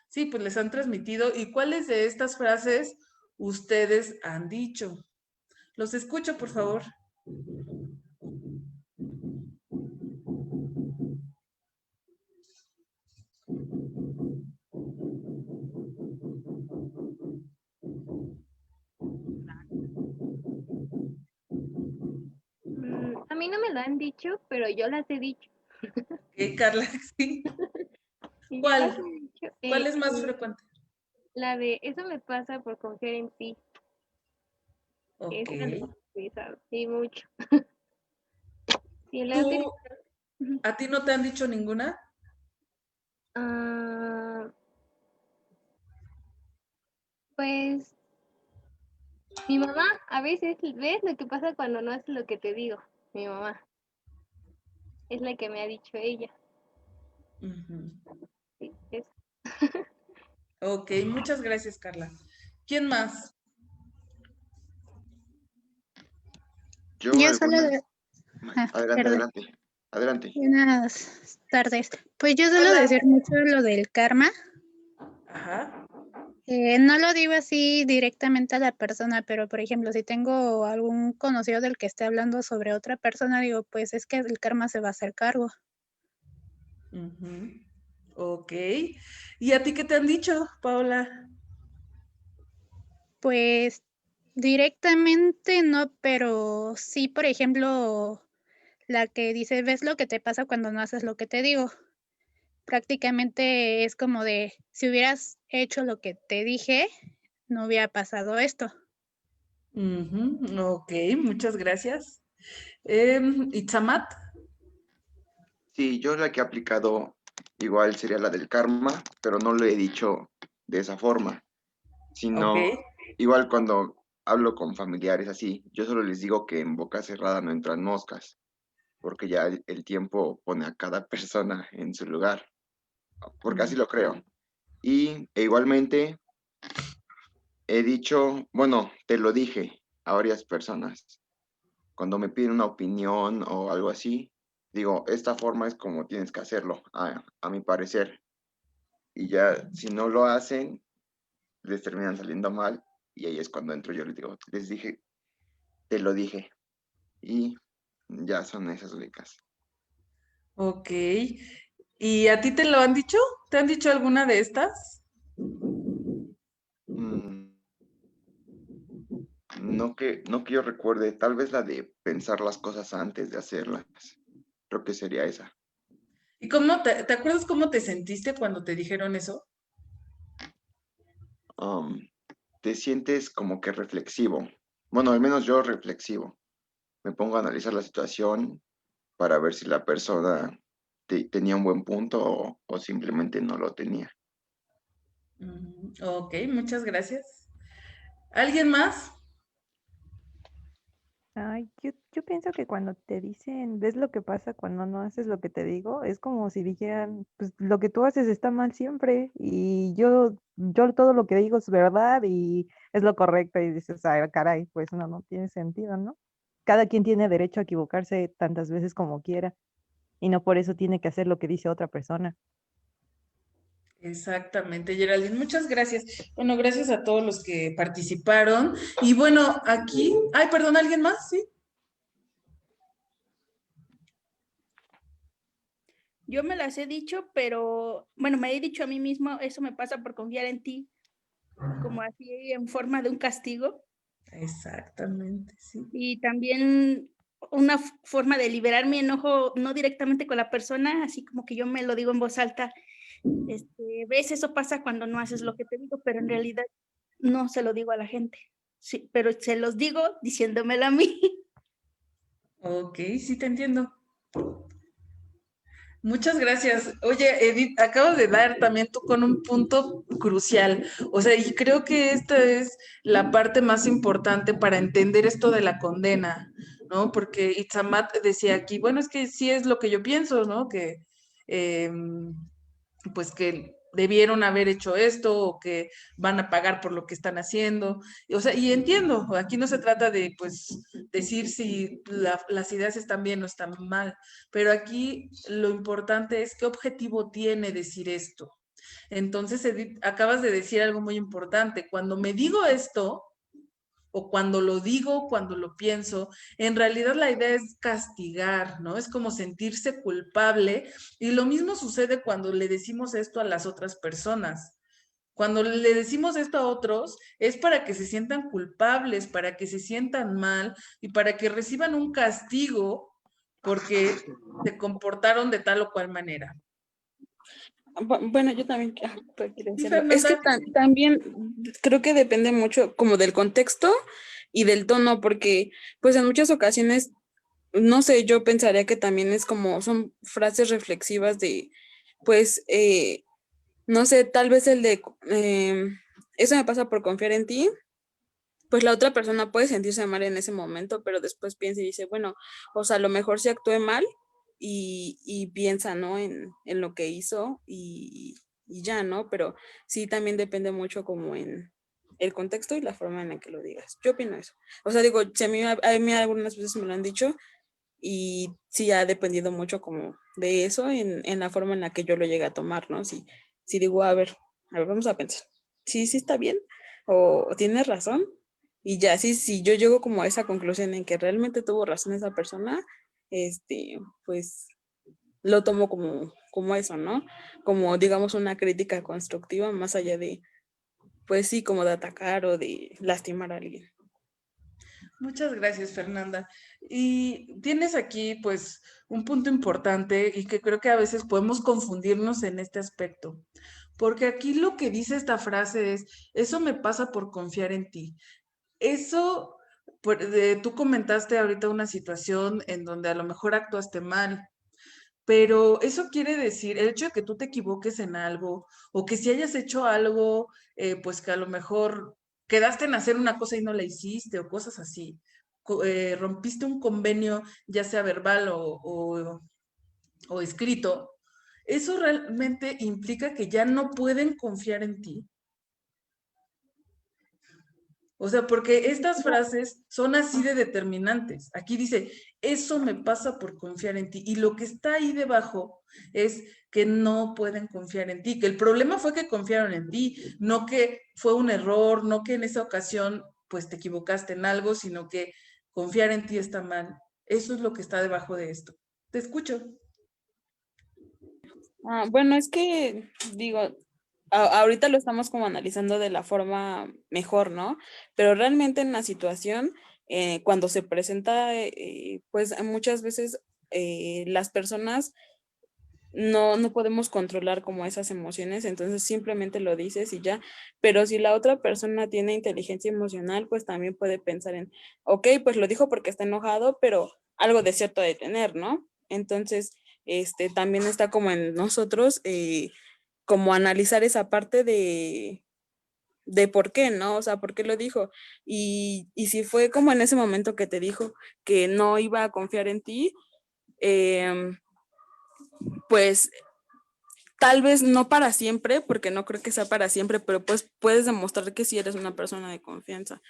sí, pues les han transmitido y cuáles de estas frases ustedes han dicho. Los escucho, por favor. mí no me lo han dicho, pero yo las he dicho. Carla, sí. Y yo ¿Cuál? las he dicho, ¿Cuál es más frecuente? La de, eso me pasa por confiar en ti. Ok. Esa la he utilizado, sí, mucho. Sí, la he ¿Tú, utilizado. a ti no te han dicho ninguna? Ah, pues mi mamá, a veces, ¿ves lo que pasa cuando no haces lo que te digo? Mi mamá es la que me ha dicho ella. Ujú. Sí, eso. Ok, muchas gracias, Carla. ¿Quién más? Yo Yo solo... algunas... Adelante, perdón. adelante. Adelante. Buenas tardes. Pues yo suelo Hola. decir mucho lo del karma. Ajá. No lo digo así directamente a la persona, pero por ejemplo, si tengo algún conocido del que esté hablando sobre otra persona, digo, pues es que el karma se va a hacer cargo. Ujú. Ok. ¿Y a ti qué te han dicho, Paola? Pues directamente no, pero sí, por ejemplo, la que dice, ves lo que te pasa cuando no haces lo que te digo. Prácticamente es como de, si hubieras hecho lo que te dije, no hubiera pasado esto. Ujú. Ok, muchas gracias. Itzamat. Sí, yo la que he aplicado igual sería la del karma, pero no lo he dicho de esa forma, Ok. sino igual cuando hablo con familiares así, yo solo les digo que en boca cerrada no entran moscas, porque ya el tiempo pone a cada persona en su lugar, porque así lo creo. E igualmente he dicho, bueno, te lo dije a varias personas, cuando me piden una opinión o algo así, digo, esta forma es como tienes que hacerlo, a mi parecer. Y ya, si no lo hacen, les terminan saliendo mal. Y ahí es cuando entro yo, les digo, les dije, te lo dije. Y ya son esas únicas. Ok. ¿Y a ti te lo han dicho? ¿Te han dicho alguna de estas? Mm, no que yo recuerde, tal vez la de pensar las cosas antes de hacerlas. Creo que sería esa. ¿Y cómo te acuerdas cómo te sentiste cuando te dijeron eso? Um, Te sientes como que reflexivo. Bueno, al menos yo reflexivo. Me pongo a analizar la situación para ver si la persona tenía un buen punto o simplemente no lo tenía. Ok, muchas gracias. ¿Alguien más? Ay, yo pienso que cuando te dicen, ves lo que pasa cuando no haces lo que te digo, es como si dijeran, pues lo que tú haces está mal siempre y yo todo lo que digo es verdad y es lo correcto y dices, ay, caray, pues no tiene sentido, ¿no? Cada quien tiene derecho a equivocarse tantas veces como quiera y no por eso tiene que hacer lo que dice otra persona. Exactamente, Geraldine, muchas gracias. Bueno, gracias a todos los que participaron. Y bueno, aquí, ay, perdón, ¿alguien más? Sí. Yo me las he dicho, pero bueno, me he dicho a mí mismo, eso me pasa por confiar en ti, como así en forma de un castigo. Exactamente, sí. Y también una forma de liberar mi enojo, no directamente con la persona, así como que yo me lo digo en voz alta. Ves, eso pasa cuando no haces lo que te digo, pero en realidad no se lo digo a la gente. Sí, pero se los digo diciéndomelo a mí. Ok, sí te entiendo. Muchas gracias. Oye, Edith, acabas de dar también tú con un punto crucial. O sea, y creo que esta es la parte más importante para entender esto de la condena, ¿no? Porque Itzamat decía aquí, bueno, es que sí es lo que yo pienso, ¿no? Que, pues que debieron haber hecho esto o que van a pagar por lo que están haciendo. O sea, y entiendo, aquí no se trata de, pues, decir si las ideas están bien o están mal, pero aquí lo importante es qué objetivo tiene decir esto. Entonces, Edith, acabas de decir algo muy importante. Cuando me digo esto, o cuando lo digo, cuando lo pienso, en realidad la idea es castigar, ¿no? Es como sentirse culpable y lo mismo sucede cuando le decimos esto a las otras personas. Cuando le decimos esto a otros es para que se sientan culpables, para que se sientan mal y para que reciban un castigo porque se comportaron de tal o cual manera. Bueno, yo también pues, quiero Sí, decirlo. Es que Fernanda. también creo que depende mucho como del contexto y del tono, porque pues en muchas ocasiones, no sé, yo pensaría que también es como, son frases reflexivas de, pues, no sé, tal vez el de, eso me pasa por confiar en ti, pues la otra persona puede sentirse mal en ese momento, pero después piensa y dice, bueno, o sea, a lo mejor sí actué mal y piensa, ¿no? En lo que hizo y ya, ¿no? Pero sí también depende mucho como en el contexto y la forma en la que lo digas. Yo opino eso. O sea, digo, si a mí algunas veces me lo han dicho y sí ha dependido mucho como de eso en la forma en la que yo lo llegue a tomar, ¿no? Si digo, a ver, vamos a pensar. Sí, sí está bien o tienes razón. Y ya, si yo llego como a esa conclusión en que realmente tuvo razón esa persona, pues lo tomo como eso, ¿no? Como, digamos, una crítica constructiva más allá de, pues sí, como de atacar o de lastimar a alguien. Muchas gracias, Fernanda. Y tienes aquí, pues, un punto importante y que creo que a veces podemos confundirnos en este aspecto. Porque aquí lo que dice esta frase es, eso me pasa por confiar en ti. Eso, tú comentaste ahorita una situación en donde a lo mejor actuaste mal, pero eso quiere decir, el hecho de que tú te equivoques en algo o que si hayas hecho algo, pues que a lo mejor quedaste en hacer una cosa y no la hiciste o cosas así, rompiste un convenio, ya sea verbal o escrito, eso realmente implica que ya no pueden confiar en ti. O sea, porque estas frases son así de determinantes. Aquí dice, eso me pasa por confiar en ti. Y lo que está ahí debajo es que no pueden confiar en ti, que el problema fue que confiaron en ti, no que fue un error, no que en esa ocasión pues te equivocaste en algo, sino que confiar en ti está mal. Eso es lo que está debajo de esto. Te escucho. Bueno, es que digo, ahorita lo estamos como analizando de la forma mejor, ¿no? Pero realmente en la situación, cuando se presenta, pues muchas veces las personas no podemos controlar como esas emociones, entonces simplemente lo dices y ya, pero si la otra persona tiene inteligencia emocional, pues también puede pensar en, ok, pues lo dijo porque está enojado, pero algo de cierto de tener, ¿no? Entonces, también está como en nosotros, como analizar esa parte de por qué, ¿no? O sea, por qué lo dijo. Y si fue como en ese momento que te dijo que no iba a confiar en ti, pues tal vez no para siempre, porque no creo que sea para siempre, pero pues puedes demostrar que sí eres una persona de confianza,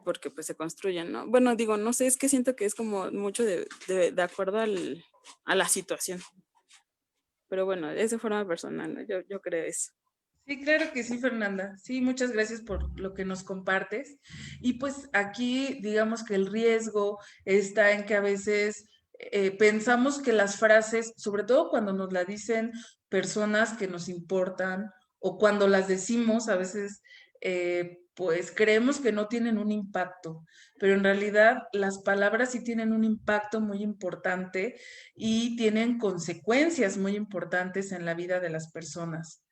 porque pues se construyen, ¿no? Bueno, digo, no sé, es que siento que es como mucho de acuerdo a la situación. Pero bueno, es de forma personal, ¿no? Yo creo eso. Sí, claro que sí, Fernanda. Sí, muchas gracias por lo que nos compartes. Y pues aquí, digamos que el riesgo está en que a veces pensamos que las frases, sobre todo cuando nos la dicen personas que nos importan o cuando las decimos, a veces pues creemos que no tienen un impacto, pero en realidad las palabras sí tienen un impacto muy importante y tienen consecuencias muy importantes en la vida de las personas.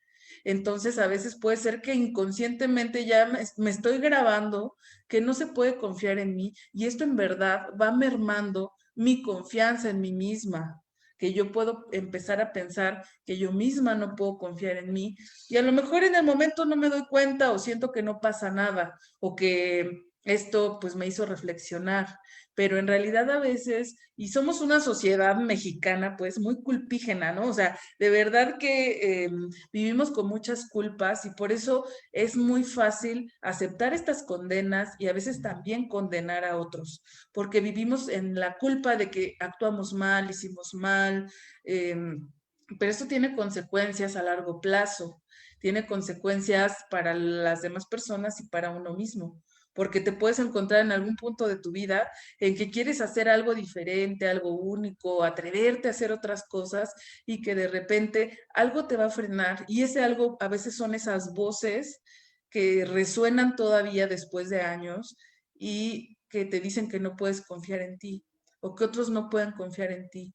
Entonces, a veces puede ser que inconscientemente ya me estoy grabando que no se puede confiar en mí y esto en verdad va mermando mi confianza en mí misma, que yo puedo empezar a pensar que yo misma no puedo confiar en mí y a lo mejor en el momento no me doy cuenta o siento que no pasa nada o que esto pues me hizo reflexionar, pero en realidad a veces, y somos una sociedad mexicana pues muy culpígena, ¿no? O sea, de verdad que vivimos con muchas culpas y por eso es muy fácil aceptar estas condenas y a veces también condenar a otros, porque vivimos en la culpa de que actuamos mal, hicimos mal, pero esto tiene consecuencias a largo plazo, tiene consecuencias para las demás personas y para uno mismo, porque te puedes encontrar en algún punto de tu vida en que quieres hacer algo diferente, algo único, atreverte a hacer otras cosas y que de repente algo te va a frenar y ese algo a veces son esas voces que resuenan todavía después de años y que te dicen que no puedes confiar en ti. o que otros no puedan confiar en ti.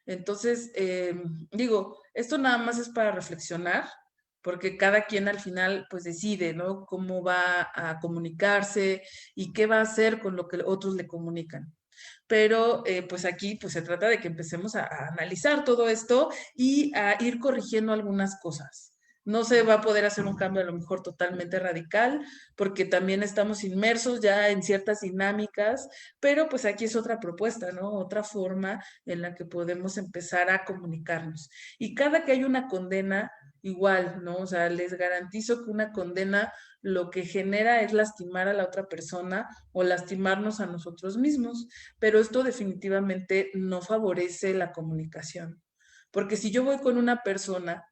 Entonces, digo, esto nada más es para reflexionar, porque cada quien al final pues decide, ¿no? Cómo va a comunicarse y qué va a hacer con lo que otros le comunican. Pero pues aquí pues se trata de que empecemos a analizar todo esto y a ir corrigiendo algunas cosas. No se va a poder hacer un cambio a lo mejor totalmente radical, porque también estamos inmersos ya en ciertas dinámicas, pero pues aquí es otra propuesta, ¿no? Otra forma en la que podemos empezar a comunicarnos. Y cada que hay una condena, igual, ¿no? O sea, les garantizo que una condena lo que genera es lastimar a la otra persona o lastimarnos a nosotros mismos, pero esto definitivamente no favorece la comunicación. Porque si yo voy con una persona,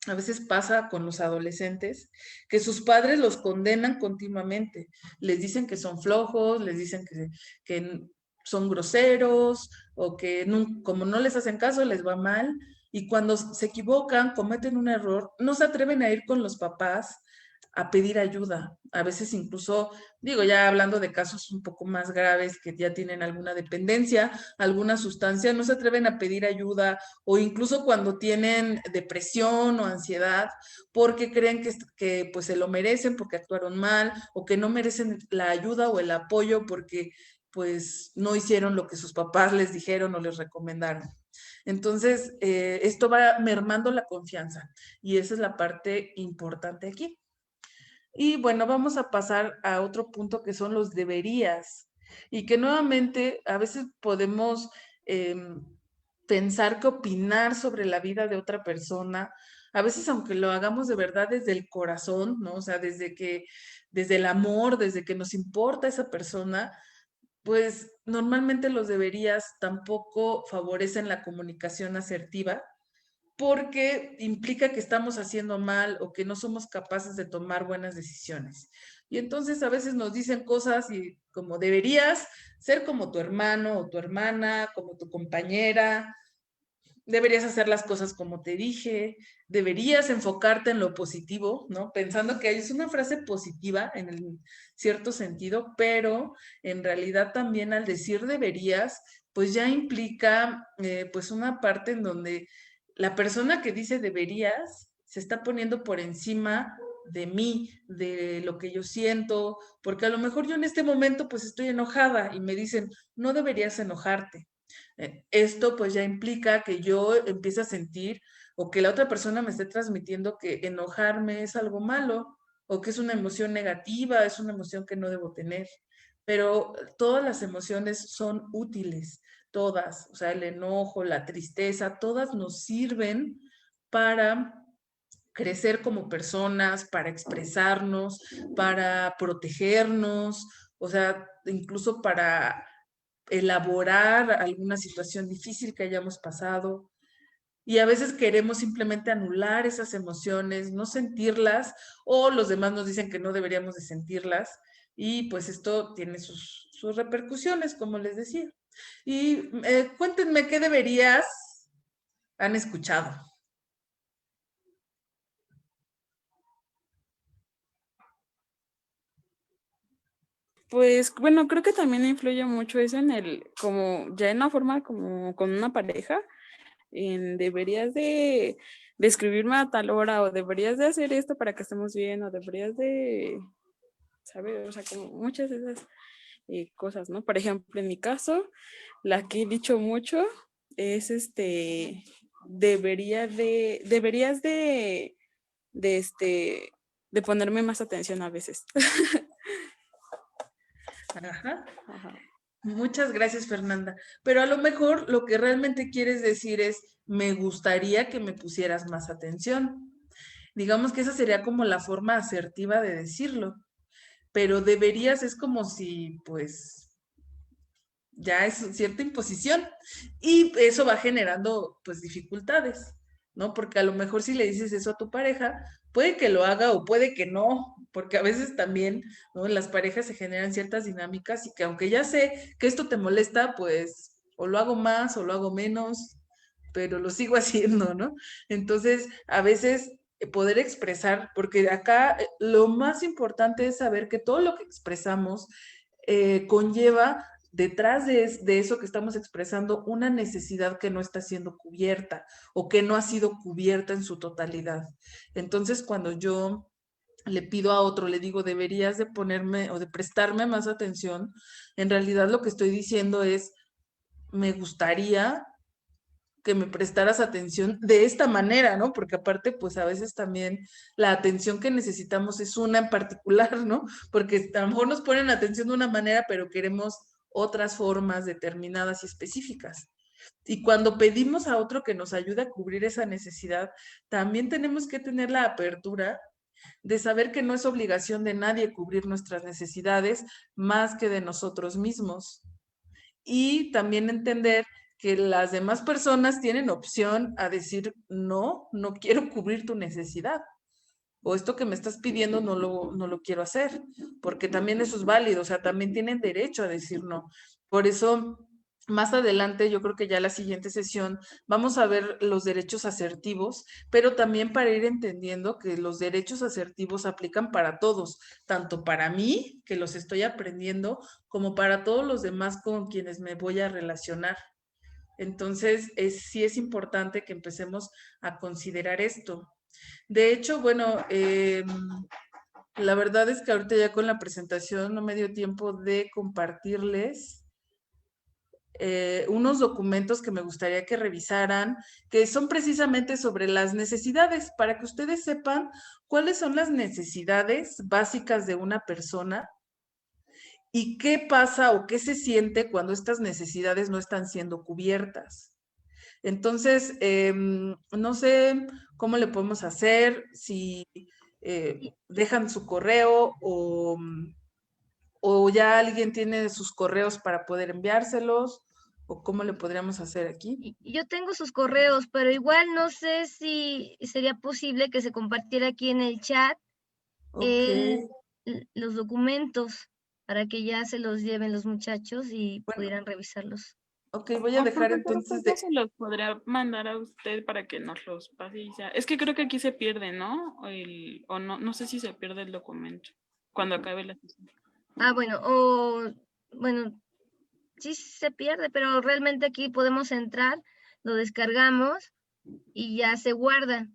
a veces pasa con los adolescentes, que sus padres los condenan continuamente. Les dicen que son flojos, les dicen que son groseros o que como no les hacen caso, les va mal. Y cuando se equivocan, cometen un error, no se atreven a ir con los papás a pedir ayuda. A veces incluso, digo, ya hablando de casos un poco más graves que ya tienen alguna dependencia, alguna sustancia, no se atreven a pedir ayuda o incluso cuando tienen depresión o ansiedad porque creen que pues se lo merecen porque actuaron mal o que no merecen la ayuda o el apoyo porque pues no hicieron lo que sus papás les dijeron o les recomendaron. Entonces, esto va mermando la confianza y esa es la parte importante aquí. Y bueno, vamos a pasar a otro punto que son los deberías y que nuevamente a veces podemos pensar que opinar sobre la vida de otra persona, a veces aunque lo hagamos de verdad desde el corazón, ¿no? O sea, desde el amor, desde que nos importa esa persona, pues normalmente los deberías tampoco favorecen la comunicación asertiva porque implica que estamos haciendo mal o que no somos capaces de tomar buenas decisiones. Y entonces a veces nos dicen cosas y como deberías ser como tu hermano o tu hermana, como tu compañera, deberías hacer las cosas como te dije, deberías enfocarte en lo positivo, ¿no? Pensando que es una frase positiva en el cierto sentido, pero en realidad también al decir deberías, pues ya implica pues una parte en donde la persona que dice deberías se está poniendo por encima de mí, de lo que yo siento, porque a lo mejor yo en este momento pues estoy enojada y me dicen, no deberías enojarte. Esto pues ya implica que yo empiece a sentir o que la otra persona me esté transmitiendo que enojarme es algo malo o que es una emoción negativa, es una emoción que no debo tener. Pero todas las emociones son útiles, todas, o sea, el enojo, la tristeza, todas nos sirven para crecer como personas, para expresarnos, para protegernos, o sea, incluso para elaborar alguna situación difícil que hayamos pasado. Y a veces queremos simplemente anular esas emociones, no sentirlas, o los demás nos dicen que no deberíamos de sentirlas, y pues esto tiene sus repercusiones, como les decía. Y cuéntenme qué deberías han escuchado. Pues bueno, creo que también influye mucho eso en como ya en la forma como con una pareja, en deberías de escribirme a tal hora o deberías de hacer esto para que estemos bien o deberías de, ¿sabes? O sea, como muchas de esas cosas, ¿no? Por ejemplo, en mi caso, la que he dicho mucho es deberías de ponerme más atención a veces. Ajá. Ajá. Muchas gracias, Fernanda. Pero a lo mejor lo que realmente quieres decir es, me gustaría que me pusieras más atención. Digamos que esa sería como la forma asertiva de decirlo. Pero deberías es como si, pues, ya es cierta imposición. Y eso va generando, pues, dificultades, ¿no? Porque a lo mejor si le dices eso a tu pareja, puede que lo haga o puede que no, porque a veces también, ¿no? En las parejas se generan ciertas dinámicas y que aunque ya sé que esto te molesta, pues o lo hago más o lo hago menos, pero lo sigo haciendo, ¿no? Entonces, a veces poder expresar, porque acá lo más importante es saber que todo lo que expresamos conlleva detrás de eso que estamos expresando una necesidad que no está siendo cubierta o que no ha sido cubierta en su totalidad. Entonces, cuando yo le pido a otro, le digo, deberías de ponerme o de prestarme más atención, en realidad lo que estoy diciendo es, me gustaría que me prestaras atención de esta manera, ¿no? Porque aparte, pues a veces también la atención que necesitamos es una en particular, ¿no? Porque a lo mejor nos ponen atención de una manera, pero queremos otras formas determinadas y específicas. Y cuando pedimos a otro que nos ayude a cubrir esa necesidad, también tenemos que tener la apertura de saber que no es obligación de nadie cubrir nuestras necesidades más que de nosotros mismos. Y también entender que las demás personas tienen opción a decir, no, no quiero cubrir tu necesidad. O esto que me estás pidiendo no lo quiero hacer, porque también eso es válido, o sea, también tienen derecho a decir no. Por eso, más adelante, yo creo que ya la siguiente sesión, vamos a ver los derechos asertivos, pero también para ir entendiendo que los derechos asertivos aplican para todos, tanto para mí, que los estoy aprendiendo, como para todos los demás con quienes me voy a relacionar. Entonces, sí es importante que empecemos a considerar esto. De hecho, bueno, la verdad es que ahorita ya con la presentación no me dio tiempo de compartirles unos documentos que me gustaría que revisaran, que son precisamente sobre las necesidades, para que ustedes sepan cuáles son las necesidades básicas de una persona y qué pasa o qué se siente cuando estas necesidades no están siendo cubiertas. Entonces, no sé cómo le podemos hacer, si dejan su correo o ya alguien tiene sus correos para poder enviárselos, o cómo le podríamos hacer aquí. Yo tengo sus correos, pero igual no sé si sería posible que se compartiera aquí en el chat los documentos para que ya se los lleven los muchachos y pudieran revisarlos. Ok, voy a dejar entonces de... se los podría mandar a usted para que nos los pase y ya. Es que creo que aquí se pierde, ¿no? O no sé si se pierde el documento cuando acabe la sesión. Ah, bueno, bueno, sí se pierde, pero realmente aquí podemos entrar, lo descargamos y ya se guarda.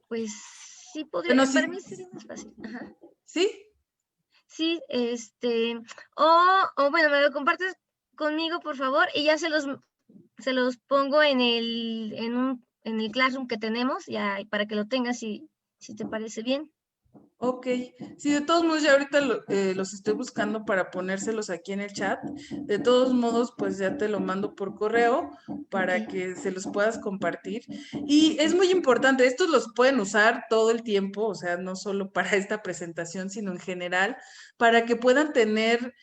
Pues sí podría, bueno, sí. Para mí sería más fácil. Ajá. ¿Sí? Sí, o bueno, me lo compartes conmigo, por favor, y ya se los pongo en el Classroom que tenemos, ya para que lo tengas si te parece bien. Ok, sí, de todos modos ya ahorita los estoy buscando para ponérselos aquí en el chat. De todos modos, pues ya te lo mando por correo para que se los puedas compartir. Y es muy importante, estos los pueden usar todo el tiempo, o sea, no solo para esta presentación, sino en general, para que puedan tener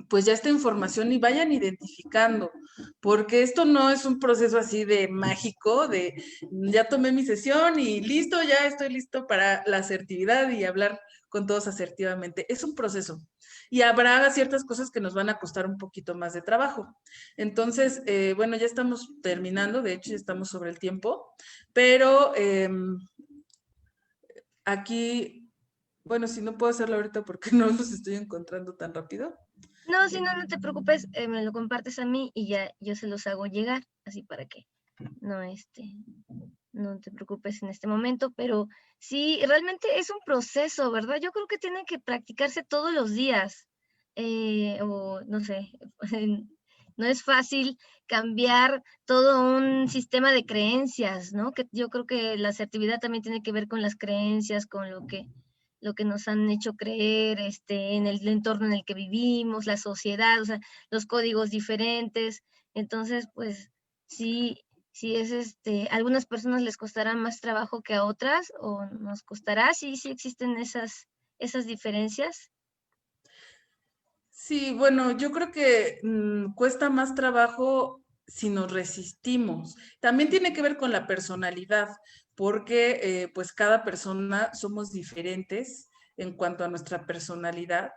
pues ya esta información y vayan identificando, porque esto no es un proceso así de mágico, de ya tomé mi sesión y listo, ya estoy listo para la asertividad y hablar con todos asertivamente. Es un proceso y habrá ciertas cosas que nos van a costar un poquito más de trabajo. Entonces, bueno, ya estamos terminando, de hecho ya estamos sobre el tiempo, pero aquí, bueno, si no puedo hacerlo ahorita porque no los estoy encontrando tan rápido. No, si no te preocupes, me lo compartes a mí y ya yo se los hago llegar, así para que no te preocupes en este momento, pero sí, realmente es un proceso, ¿verdad? Yo creo que tiene que practicarse todos los días, o no sé, no es fácil cambiar todo un sistema de creencias, ¿no? Que yo creo que la asertividad también tiene que ver con las creencias, con lo que nos han hecho creer, en el entorno en el que vivimos, la sociedad, o sea, los códigos diferentes. Entonces, pues, sí es, algunas personas les costará más trabajo que a otras, o nos costará, sí existen esas diferencias. Sí, bueno, yo creo que cuesta más trabajo si nos resistimos. También tiene que ver con la personalidad, porque pues cada persona somos diferentes en cuanto a nuestra personalidad.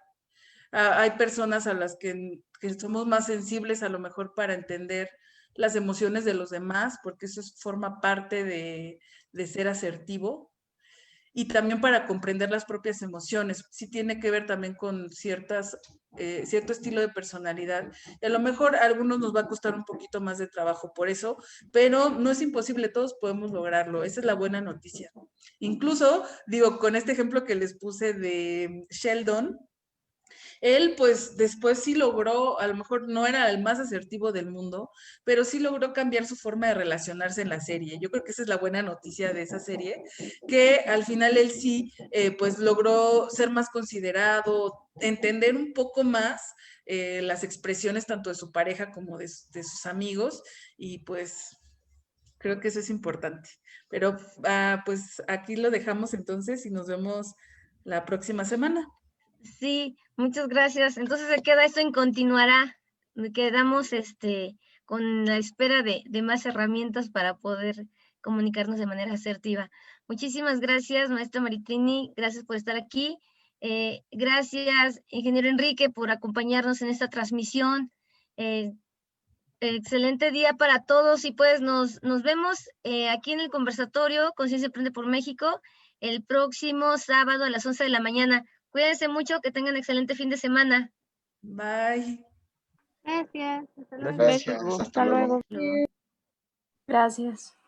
Hay personas a las que somos más sensibles a lo mejor para entender las emociones de los demás, porque eso forma parte de ser asertivo. y también para comprender las propias emociones. Sí tiene que ver también con cierto estilo de personalidad. Y a lo mejor a algunos nos va a costar un poquito más de trabajo por eso, pero no es imposible, todos podemos lograrlo. Esa es la buena noticia. Incluso, digo, con este ejemplo que les puse de Sheldon, él pues después sí logró, a lo mejor no era el más asertivo del mundo, pero sí logró cambiar su forma de relacionarse en la serie. Yo creo que esa es la buena noticia de esa serie, que al final él sí pues logró ser más considerado, entender un poco más las expresiones tanto de su pareja como de sus amigos, y pues creo que eso es importante. Pero pues aquí lo dejamos entonces y nos vemos la próxima semana. Sí, muchas gracias. Entonces se queda esto en continuará. Quedamos con la espera de más herramientas para poder comunicarnos de manera asertiva. Muchísimas gracias, maestra Maritrini. Gracias por estar aquí. Gracias, ingeniero Enrique, por acompañarnos en esta transmisión. Excelente día para todos y pues nos vemos aquí en el conversatorio Conciencia Emprende por México el próximo sábado a las 11 de la mañana. Cuídense mucho, que tengan excelente fin de semana. Bye. Gracias. Hasta luego. Gracias. Hasta luego. Gracias.